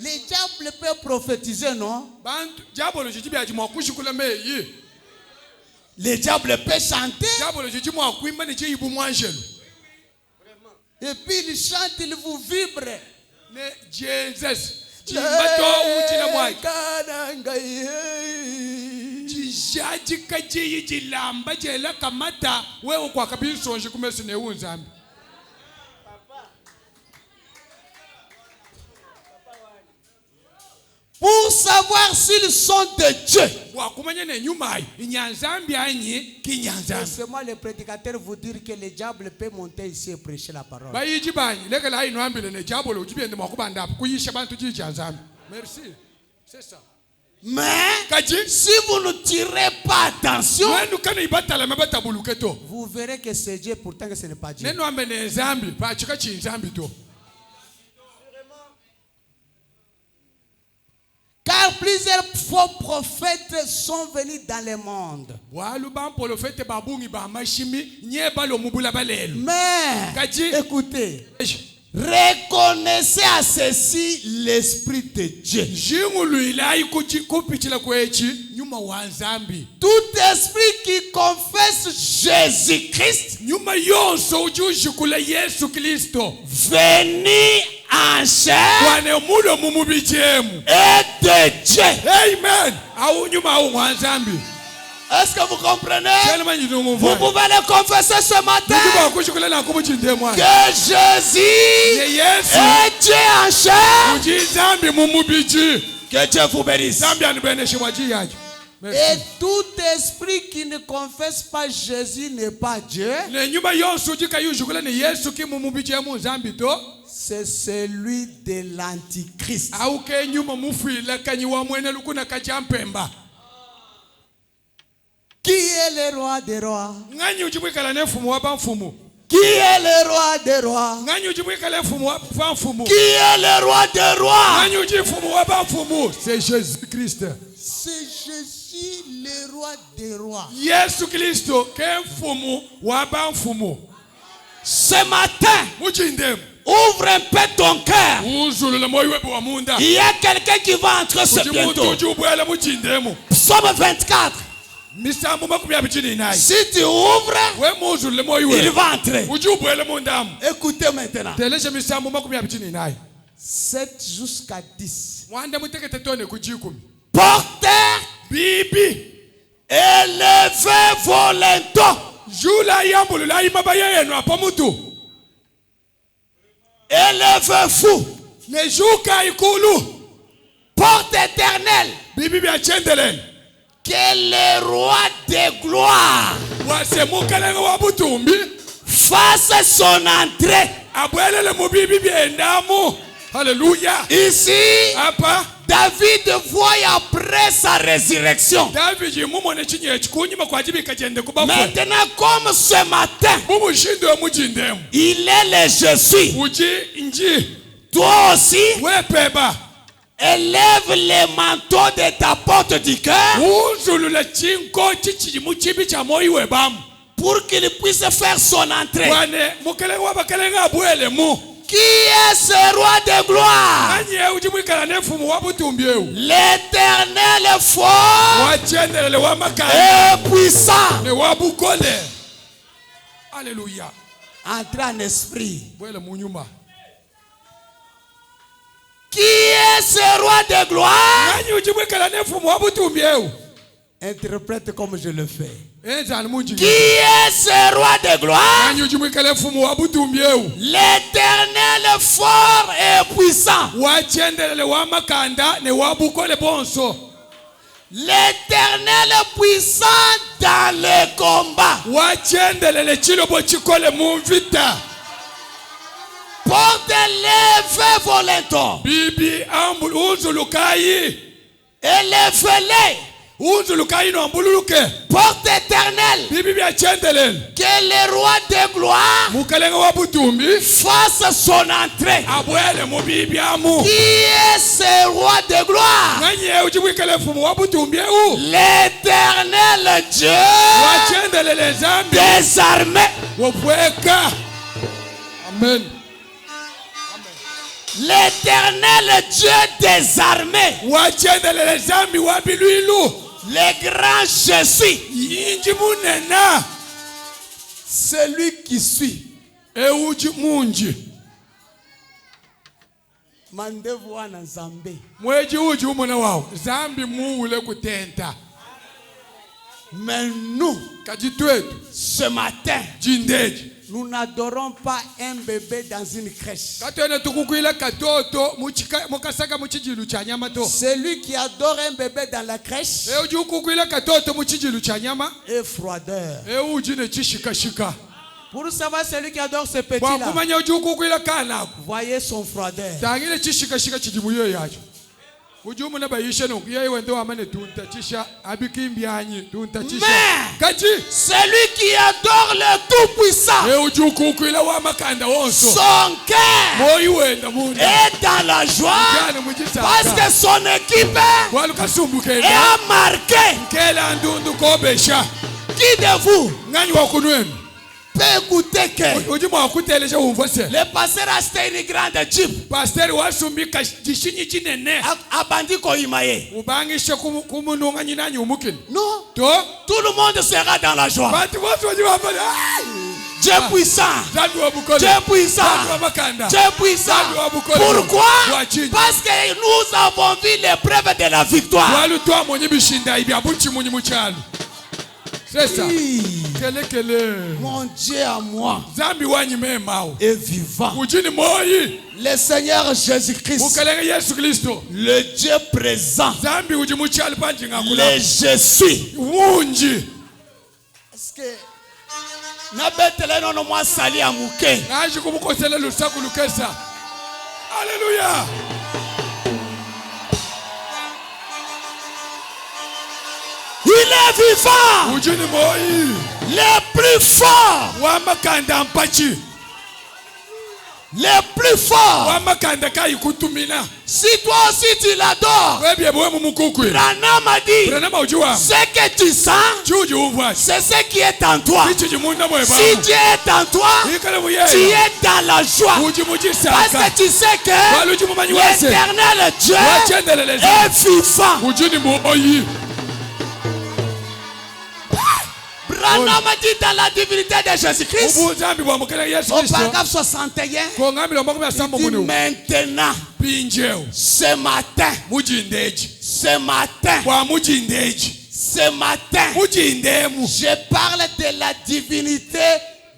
Les diables peuvent prophétiser, non? bantu jabolo jijibya jimwa kushikula meyi Les diables peuvent chanter. jabolo jijimwa kuimba ni chibu mwanjelo Et puis ils chantent, ils vous vibrent. ne Jesus chimbato uchina mwai jijaji kaji jilamba jela kamata wewe kwa kabisonje kumesi ne unzambi Pour savoir s'ils sont de Dieu. wakumanya ne nyuma inyanzambi anyi kinyanzambi Laissez-moi le prédicateur vous dire que les diables peuvent monter ici et prêcher la parole. bayiji banyi lekela ino ambile ne jabolo ujibyende mwakubanda kuyisha bantu jijazambi merci c'est ça Mais kaji si vous ne tirez pas attention, wenu kana ibatala mabata buluketo vous verrez que c'est Dieu pourtant que ce n'est pas Dieu. neno ambe ne zambi pa chika chinzambi to Car plusieurs faux prophètes sont venus dans le monde. walu bampolofete babungi ba mashimi nye balo mubula balelo Mais Kaji. écoutez, reconnaissez à ceci l'Esprit de Dieu. jingulu ilai kupichila kwechi nyuma wa zambi Tout esprit qui confesse Jésus-Christ nyuma yonso ujushikula Yesu Kristo venu en chair wane mulo mumubijemu est de Dieu. amen au nyuma au wa zambi Est-ce que vous comprenez? tellement Vous nyungu pouvez le confesser ce matin ndiba kushikula na kubujindemwa que Jésus Yesu est Dieu en chair. uji zambi mumubiji Que Dieu vous bénisse. zambi anibeneshe mwaji yaje Et tout esprit qui ne confesse pas Jésus n'est pas Dieu. ne nyuma yonso ujika yushikula ni Yesu kimumubijemu zambi to C'est celui de l'Antichrist. au ke nyuma mufila kanyi wa mwene lukuna kachampemba Qui est le roi des rois? nganyi ujibwikala ne mfumu wa bamfumu Qui est le roi des rois? nganyi ujibwikala mfumu wa bamfumu Qui est le roi des rois? nganyi ujifumu wa bamfumu c'est Jésus Christ C'est Jésus, le roi des rois. Yesu Kristo ke mfumu wa bamfumu Ce matin, mujindemu ouvre un peu ton cœur. uzulula moyo wepo wa munda Il y a quelqu'un qui va entrer ce bientôt. ujibwela mujindemu Psaume 24. misambo makumi abiri n'inayi. Si tu ouvres, We muzulu le moyo il we. va entrer. Ujubwele mu ndamu. Écoutez maintenant. Telesha misambo makumi abiri n'inayi. 7 jusqu'à 10. Mwanda mutekete tone ku 10. Portez, Bibi. élevez vos linteaux. Jula yambulu la imaba yenu apa mutu. Élevez-vous. Nejuka ikulu. Porte éternelle. Bibi bya chendelen. Que le roi de gloire Wase mukalenga wa butumbi. fasse son entrée. Abwelele mu bibi bya ndamu. Hallelujah. Ici, Apa. David voit après sa résurrection. David mumone chinye chikunyima kwa jibi kagende kubafwe. Maintenant, comme ce matin, Mumushindo wa mujindemu. il est le je suis. Uji inji. Toi aussi, Wepeba. élève les manteaux de ta porte du cœur Uzulu la chinko chichi muchibi cha moyi webamu. pour qu'il puisse faire son entrée. Wane mukalenga wa bakalenga abwele mu. Qui est ce roi de gloire? Anye ujimwikala nefumu wa butumbi eu. L'Éternel est fort Wachendelele wa makani. et puissant. Ne wabukole. Alléluia. Entre en esprit. Bwele munyuma. Qui est ce roi de gloire? Anye ujimwikala nefumu wa butumbi eu. Interprète comme je le fais. Enzani munji. Qui est ce roi de gloire? Anye ujimwikala nefumu wa butumbi eu. L'Éternel est fort et puissant. Wachendelele wa makanda ne wabukole bonso. L'Éternel est puissant dans les combats. Wachendelele chilobo chikole mumvita. Porte levez vos linteaux. Bibi ambul uzulukai. Élevez-les. Uzulukai no ambuluke. Porte éternelle. Bibi bya chendelele. Que le roi de gloire Mukalenga wa butumbi. fasse son entrée. Abwele mu bibi amu. Qui est ce roi de gloire? Nanye ujimwikala fumu wa butumbi eu. L'Éternel Dieu Wachendelele zambi. des armées. Wopweka. Amen. L'Éternel Dieu des armées. Wachendelele zambi wa biluilu. Le grand je suis. Yinji munena. Celui qui suit. Euji munji. Mandevu wana Nzambe. Mweji uji umuna wao. Zambi muule kutenta. Mais nous, Kajitwetu. ce matin, Jindeji. nous n'adorons pas un bébé dans une crèche. Katwene tukukwila katoto mukasaka muchijilu cha nyama to. Celui qui adore un bébé dans la crèche Euji ukukwila katoto muchijilu cha nyama. est froideur. Euji ne chishika. Pour savoir celui qui adore ce Kwa petit-là, kumanya uji ukukwila kana. voyez son froideur. Tangile chishika chijibuyo yacho. Uji umuna bayishe no yeye wende wamane tunta chisha abikimbi anyi tunta chisha. Mais Kaji. celui qui adore le Tout-Puissant, Euji ukukwila wa makanda wonso. son cœur Moyi wenda munda. est dans la joie Jana mujisa. parce que son équipe Waluka sumbukenda. est marquée. Kela ndundu kobesha. Qui de vous Ngani wakunwenu. peut écouter que Uji mwakuteleja umvose. le pasteur a acheté une grande jeep Pasteur wasumbika jishinyi chinene. abandi koimaye? Ubangishe kumununga nyinanyi umukini. Non, To. tout le monde sera dans la joie. Bati watu waji wapale. Dieu puissant, Zandu wa bukole. Dieu puissant, Zandu wa makanda. Dieu puissant. Zandu wa bukole. Pourquoi? Wachini. Parce que nous avons vu l'épreuve de la victoire. Walu toa mwenye bishinda ibi abunchi mwenye mchalo. Sesa. Oui. Kele. Mon Dieu à moi Zambi wanyi memao. est vivant. Ujini moyi. Le Seigneur Jésus-Christ, Mukalenga Yesu Kristo. le Dieu présent, Zambi uji mchalo panji ngakula. le je suis. Wunji. Est-ce que nabetele nono mwa sali ya muke? Ngaji kumukosele lusaku lukesa. Alléluia. Il est vivant, Ujini moyi. le plus fort, Wamakanda mpachi. le plus fort. Wamakanda kai kutumina. Si toi aussi tu l'adores, Webye bwe mumukukwe. Branham a dit, Branham ujua. ce que tu sens, Chuji uvwa. c'est ce qui est en toi. Ichi munda mweba. Si Dieu est en toi, Ikale tu muye. es dans la joie. Uji mujisa. Parce que tu sais que Waluji mumanyi wase. l'éternel Dieu Wachendelele. est vivant. Ujini moyi. Branham dit dans la divinité de Jésus-Christ, ubunzambi bwamukele yesu au kristo paragraphe 61, kongambira makumi asamba il dit munu maintenant, pinjeo ce matin, mujindeji ce matin, bwamujindeji ce matin, mujindemu je parle de la divinité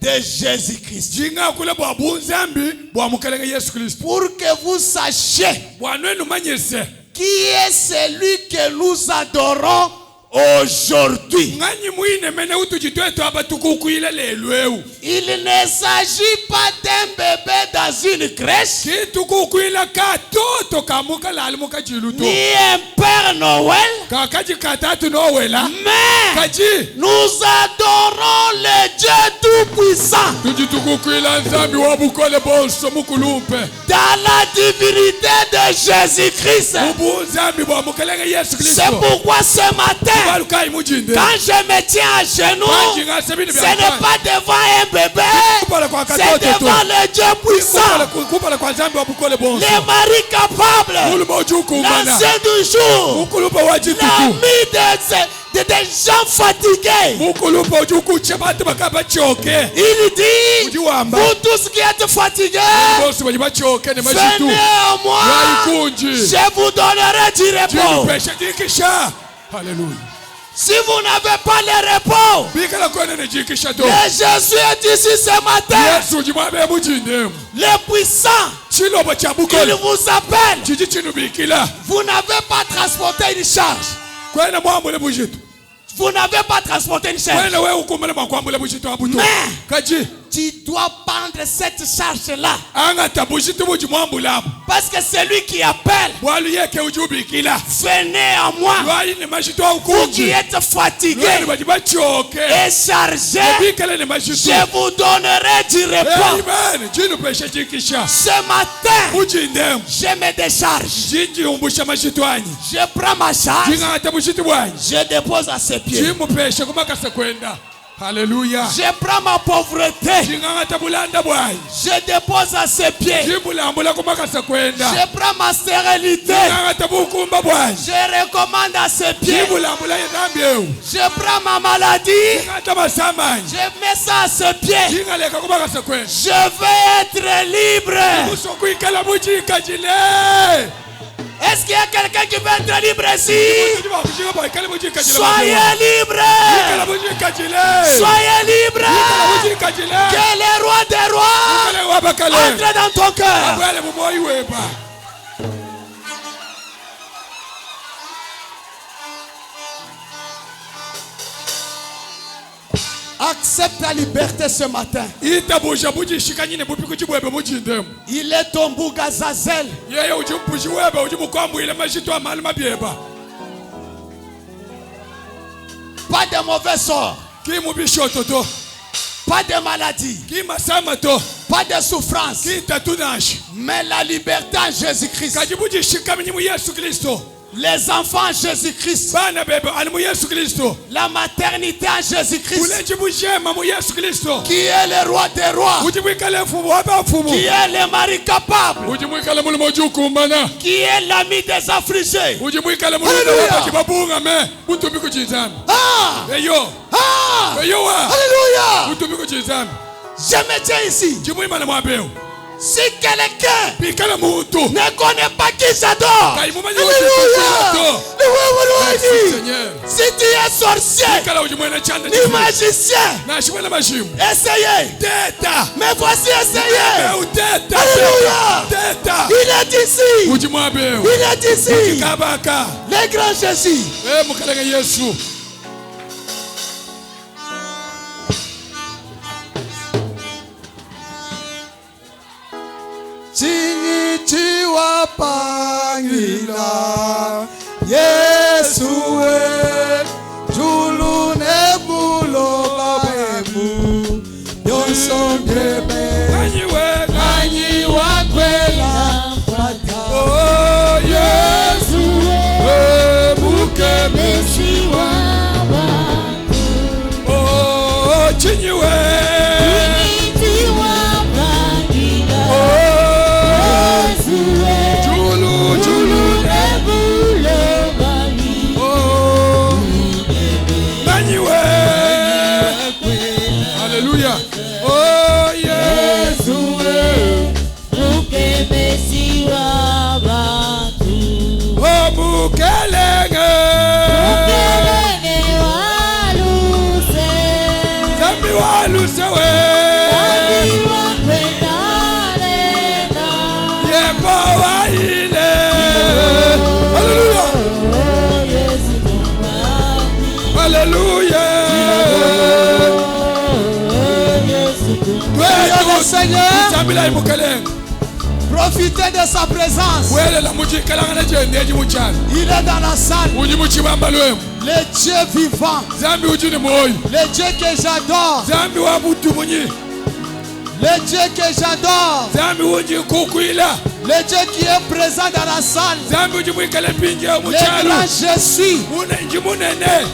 de Jésus-Christ. jinga kule bwabunzambi bwamukele yesu kristo Pour que vous sachiez bwanwenu manyise qui est celui que nous adorons aujourd'hui. nganyi mwine mene utujitwetu abatukukwile lelweu Il ne s'agit pas d'un bébé dans une crèche, kitukukwila katoto kamuka lali mukajiluto ni un Père Noël, kakaji katatu nowela mais kaji nous adorons le Dieu Tout-Puissant. tujitukukwila nzambi wabukole bonso mukulumpe Dans la divinité de Jésus-Christ. ubunzambi bwamukelenge yesu C'est kristo pourquoi ce matin, balukayi mujinde quand je me tiens à genoux, ce n'est pas devant un bébé, c'est devant le Dieu puissant, kupala kwa nzambi wabukole bonso le mari capable, muluma ujukumana l'ancien du jour, mukulupa wajituku l'ami des gens fatigués. mukulupa ujukuche batu bakabachoke Il dit, ujiwamba vous tous qui êtes fatigués, bonso baji bachoke ne majitu venez à moi, yaikunji je vous donnerai du repos. jinupeshe jikisha haleluya Si vous n'avez pas le repos, bikala kwenene jikisha to mais Jésus est ici ce matin, yesu jimwabe mujindemu le puissant, chilobo il chabukole vous appelle. chiji chinu bikila Vous n'avez pas transporté une charge. kwena mwambule bujitu Vous n'avez pas transporté une charge. kwena we ukumele makwambule bujitu abuto Mais kaji tu dois prendre cette charge-là. angata bujitu buji mwambulabu Parce que c'est lui qui appelle. bwalu yeke ujubikila Venez à moi, lwayi ne majitu vous qui aukunji êtes fatigués lwani baji bachoke et chargés, bikala ne majitu je vous donnerai du repos. amen jinupeshe jikisha Ce matin, mujindemu je me décharge. jinjiumbusha majitu anyi Je prends ma charge, jingata bujitu bwanyi je dépose à ses pieds. jimupeshe kumakasa kwenda haleluya Je prends ma pauvreté, jingata bulanda bwanyi je dépose à ses pieds. jimbulambula kumakasa kwenda Je prends ma stérilité, jingata bukumba bwanyi je recommande à ses pieds. jimbulambula yedambi ewu Je prends ma maladie, jingata masamanyi je mets ça à ses pieds. jingaleka kumakasa kwenda Je vais être libre. usokwikala mujikajile Est-ce qu'il y a quelqu'un qui veut être libre ici? Soyez soyez libre. Soyez libre. Que le roi des rois entre dans ton cœur. Accepte ta liberté ce matin. Il est ton Bougazazel. Pas de mauvais sort. Pas de maladie. Pas de souffrance. Mais la liberté en Jésus-Christ. Les enfants en Jésus-Christ. La maternité en Jésus-Christ. Qui est le roi des rois. Qui est le mari capable. Qui est l'ami des affligés. Ah! Ah! Alléluia! Je me tiens ici. Si quelqu'un ne connaît pas qui j'adore, alléluia! Si tu es sorcier, ni magicien, essayez. Mais voici essayez. Alléluia! Il est ici. Il est ici. Le grand Jésus. Chinichiwa pangila Yesue Julune bulo babu Yonson debe Anyiwa kwela Oh Yesue Buke meshiwa Oh Chiniwe Oh Yesu Mukemesi wa bantu. Oh mukelenge Mukelenge waluse. Zambi waluse we Zambi wakwendanena. Yeko waile. Hallelujah. Oh Yesu tumami. Hallelujah. Le Seigneur, Tambila imukelenge. profitez de sa présence. Welela mujikalanga jeneji muchana. Il est dans la salle. Uji muchibamba lwemu. Le Dieu vivant. Zambi uji ni moyo. Le Dieu que j'adore. Zambi wa mutu munyi. Le Dieu que j'adore. Zambi uji kukuila. Le Dieu qui est présent dans la salle. Zambi uji mwikale pinje Le muchana. grand je suis. Munenji munene.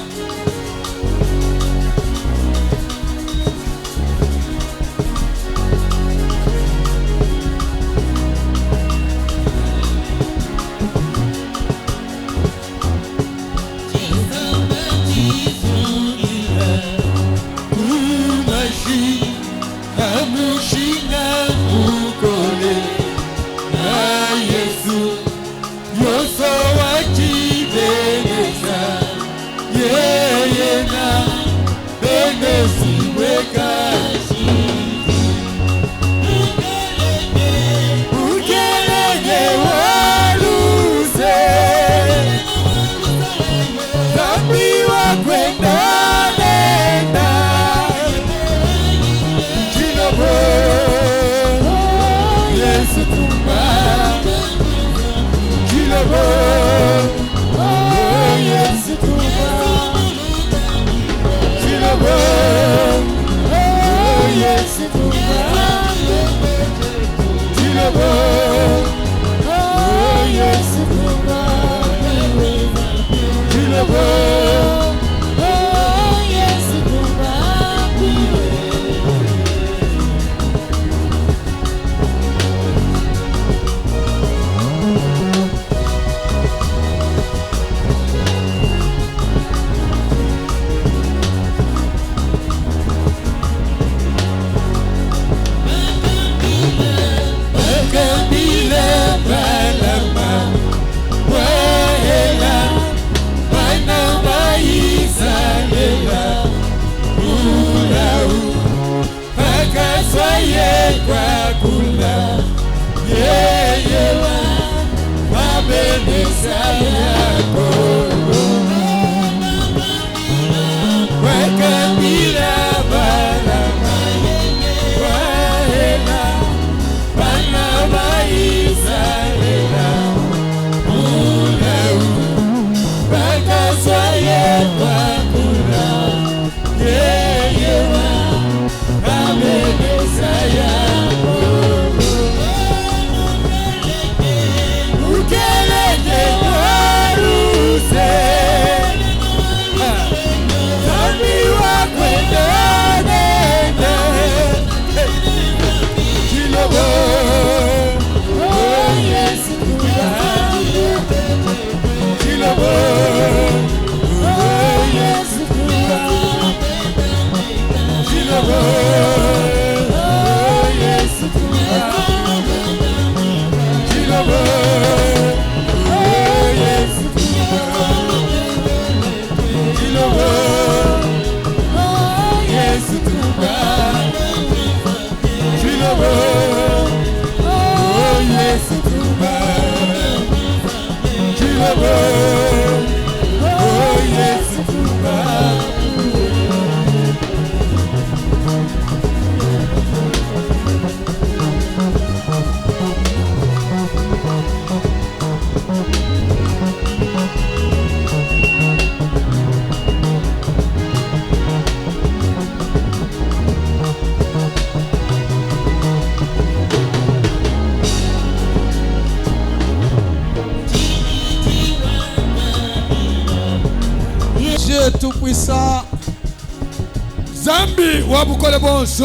Dieu tout-puissant, Zambi wabukole bonso.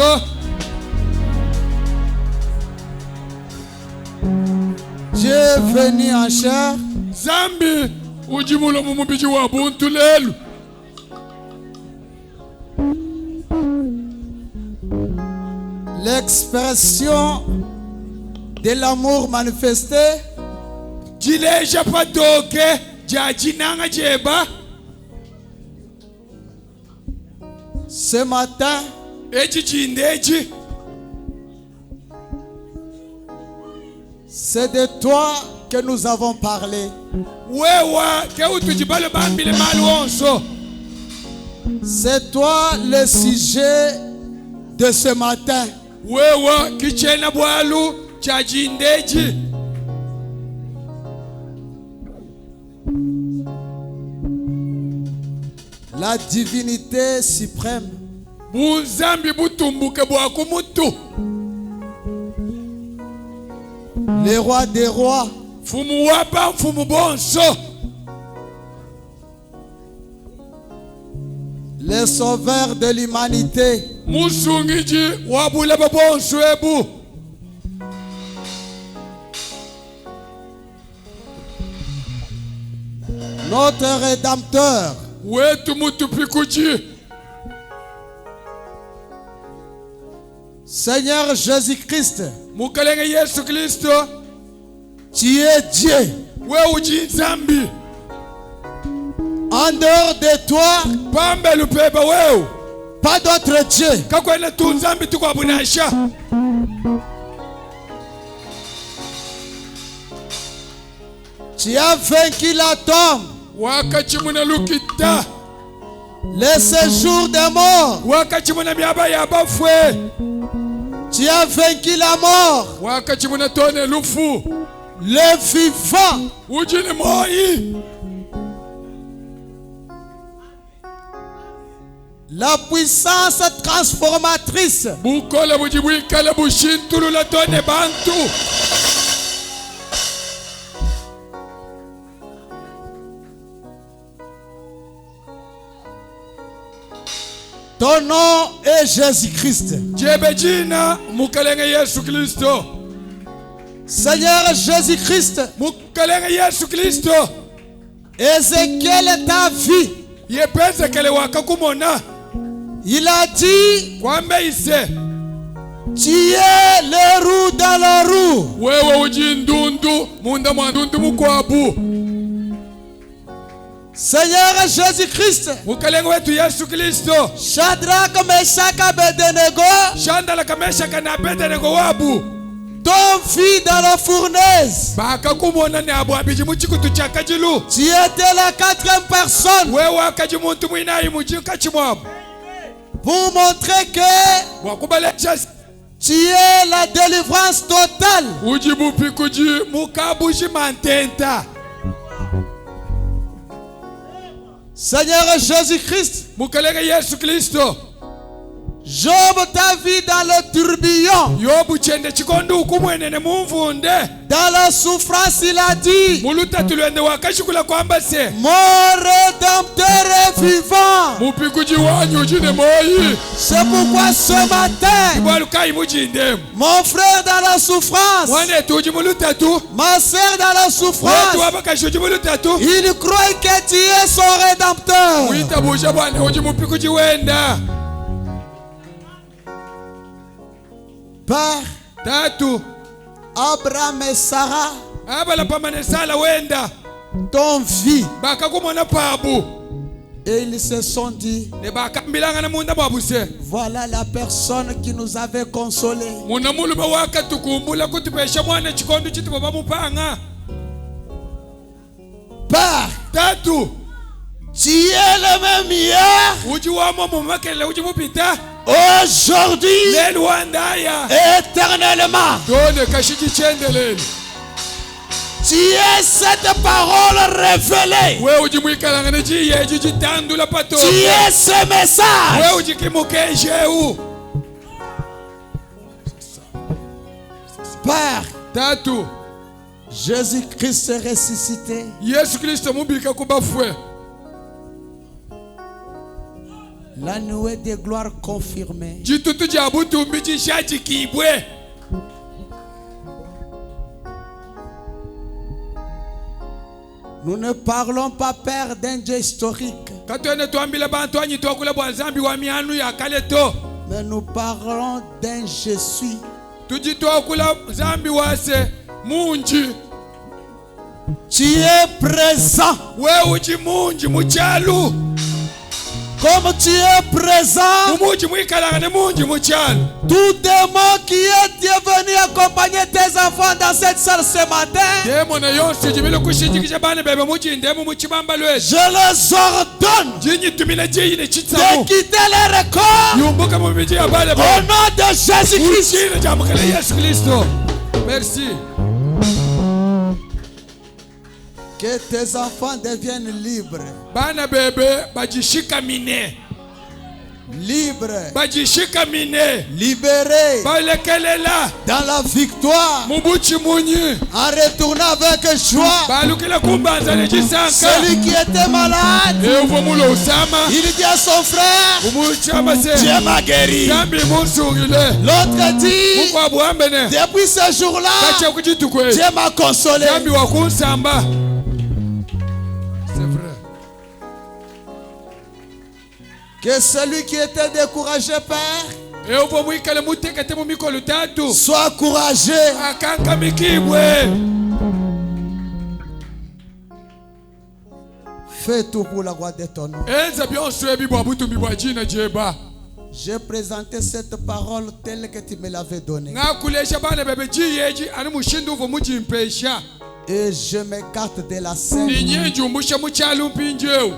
Dieu venu en chair, Zambi ujimulo mumubiji wa buntu lelu. l'expression de l'amour manifesté jileja patoke jajinanga jeba ce matin. echi chindechi C'est de toi que nous avons parlé. wewa ke utujibalo bambile mali wonso C'est toi le sujet de ce matin. wewa kichena bwalu cha jindechi La divinité suprême. bunzambi butumbuke bwako mutu Le roi des rois. mfumu wapa mfumu bonso Le sauveur de l'humanité. musungiji wabulaba bonso ebu Notre rédempteur. wetu mutupikuji Seigneur Jésus-Christ. mukalenge Yesu Kristo Tu es Dieu. we ujinzambi En dehors de toi, pambe lupeba weu pas d'autre Dieu. kakwene tunzambi tukwabunasha Tu as vaincu l'atome. wakachimuna lukita Le séjour des morts. wakachimuna myaba yabafwe Tu as vaincu la mort. wakachimuna tone lufu Le vivant. ujini moyi La puissance transformatrice. bukola buji bwikala bushintulula tone bantu Ton nom est Jésus-Christ. jebe jina mukalenge Yesu Kristo Seigneur Jésus-Christ, mukalenge Yesu Kristo Ézéchiel t'a vu. yepezekele wakakumona Il a dit, kwambe ise tu es le roux dans la roue. wewe uji ndundu munda mwa ndundu mukwabu Seigneur Jésus-Christ, mukalenge wetu Yesu Kristo Shadrach, Meshach, Abednego shandala kameshaka na Abednego wabu t'ont vu dans la fournaise. bakakumona ne abo abiji muchikutu chakajilu Tu étais la quatrième personne wewe akaji muntu mwinayi mujika chimwabu pour montrer que wakubalecha tu es la délivrance totale. uji bupikuji mukabuji mantenta Seigneur Jésus-Christ, mukalenge Yesu Kristo Job t'a vu dans le tourbillon. yobu chende chikondu kumwenene mumvunde Dans la souffrance, il a dit, mulutatulwende wakashikula kwamba se mon rédempteur est vivant. mupikuji wanyu ujine moyi C'est pourquoi ce matin, bwalukayi mujindemu mon frère dans la souffrance, mwanetu uji mulutatu ma sœur dans la wetu souffrance, wabakashi uji mulutatu il croit que tu es son rédempteur. witabusha bwana uji mupikuji wenda Père, tatu Abraham et Sarah abala pamane sala wenda t'ont vu bakakumona pabu et ils se sont dit, ne bakambilanga na munda mwabuse voilà la personne qui nous avait consolés. muna mulume wakatukumbula kutupesha mwana chikondu chitu baba mupanga Père, tatu tu es le même hier, uji wamo mumakele uji mupita aujourd'hui, lelu wandaya éternellement. tone kashiki chendeleni Tu es cette parole révélée. we uji mwikalanga ne chiyeji chitandula pato Tu es ce message. we uji kimukesheu Père, tatu Jésus-Christ est ressuscité. Yesu Kristo mubika kubafwe La nuée de gloire confirmée. chitutu cha butumbi chishachikibwe Nous ne parlons pas, Père, d'un Dieu historique. katwene twambile bantu anyitwa kula bwa zambi wa mianu ya kale to Mais nous parlons d'un je suis. tujitwakula zambi wase munji Tu es présent. wewe uchi munji muchalu Comme tu es présent, mumunji mwikalanga ne munji muchalu. tout démon qui est venu accompagner tes enfants dans cette salle ce matin, demona yonse jibile kushindikisha bana bebe muchindemu muchibamba lweshi je les ordonne jinyitumile jiyine de chitsamu quitter les records yumbuka mu miji ya bana au bebe nom de Jésus-Christ. uchine jamukala Yesu Kristo. Merci. Que tes enfants deviennent libres. Bana bebe bajishikamine Libres. bajishikamine Libérés balekelela dans la victoire. mubuchi munyi En retournant avec joie. balukile kumbanza nechisanka Celui qui était malade, evo mulo usama il dit à son frère, umuchama Dieu se m'a guéri. zambi munsungile L'autre dit, mukwabwambene depuis ce jour-là, kacha kuchitukwe Dieu m'a consolé. zambi wakunsamba. C'est vrai. Que celui qui était découragé, Père, evo mwikale mutekete mu mikolo tatu soit courageux. akankamikibwe. Fais tout pour la gloire de ton nom. enza byonse ebibwa butumbi bwa jina jeba J'ai présenté cette parole telle que tu me l'avais donnée. ngakulesha bana bebe jiyeji ani mushindu uvo mujimpesha Et je m'écarte de la scène. ninyenji umusha muchalu mpinjeu.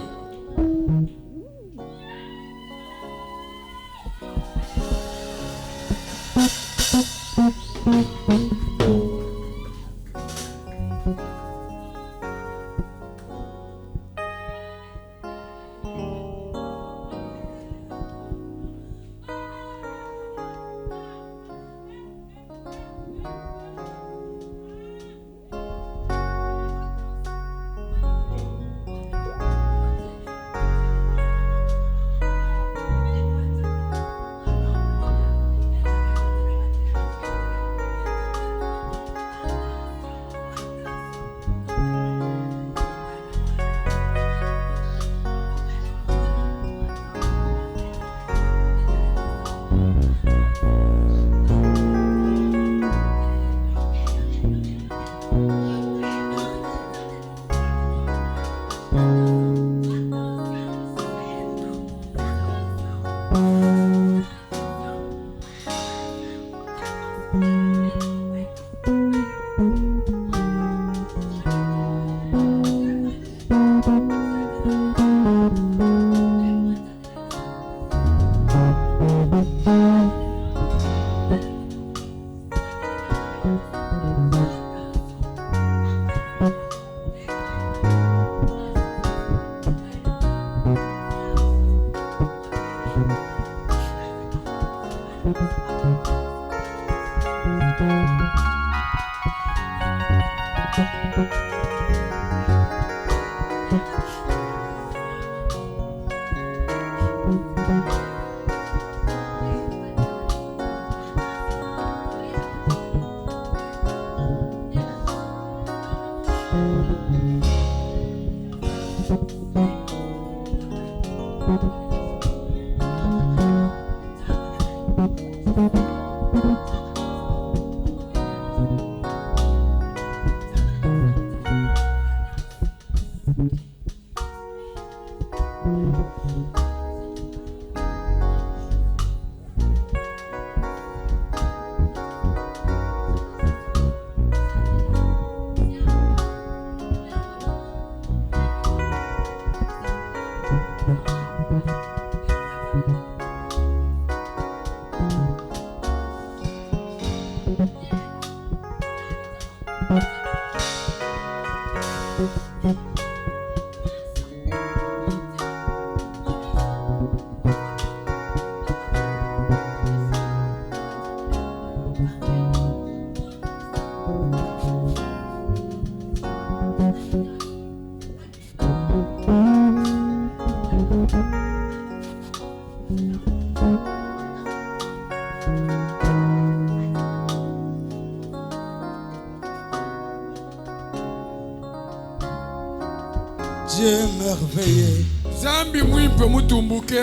Dieu merveilleux. zambi mwimpe mutumbuke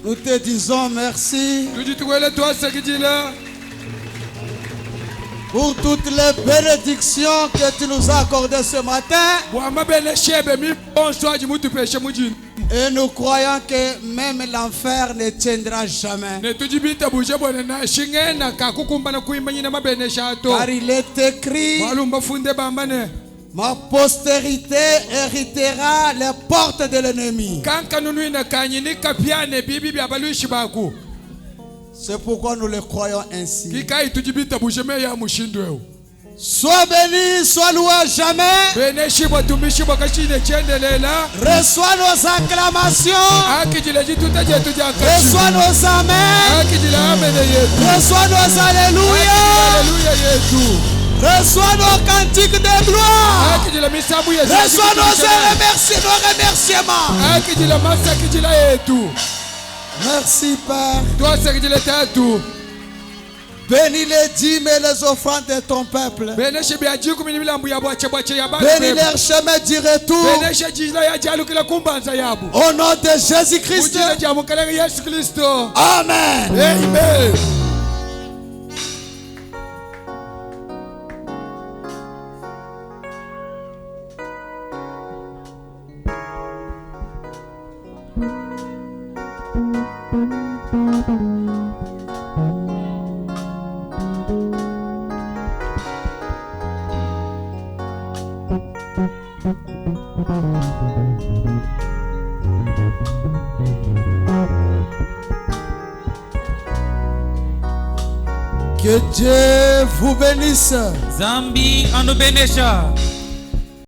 Nous te disons merci tujitukwele twasekijila pour toutes les bénédictions que tu nous as accordées ce matin. bwama bene shebe mibonswaji mutupeshe mujini Et nous croyons que même l'enfer ne tiendra jamais. netujibita buje bwene na shingena kakukumbana kuimbanyina mabene shato Car il est écrit, walumba funde bambane ma postérité héritera les portes de l'ennemi. kankanunuina kanyini kapiane bibi bya baluishi baku C'est pourquoi nous le croyons ainsi. kikai tujibita buje meya mushindweo Sois béni, sois loué à jamais. bene shibwa tumishibwa kashine chendelela Reçois nos acclamations. akijile jituta jetu jakashi Reçois nos amens. akijile amene yetu Reçois nos alléluia. haleluya yetu Reçois nos cantiques de gloire. akijile misabu yetu Reçois nos remerciements. akijile masa akijile yetu Merci Père. twasekijile tatu Bénis les dîmes et les offrandes de ton peuple. beneshe byajikumi n'imilambo ya bwache ya Bénis leur chemin du retour. beneshe jila ya jalukila kumbanza yabu Au nom de Jésus-Christ. mujina ja mukalanga Yesu Kristo Amen. amen. Que Dieu vous bénisse. Zambi anubenesha.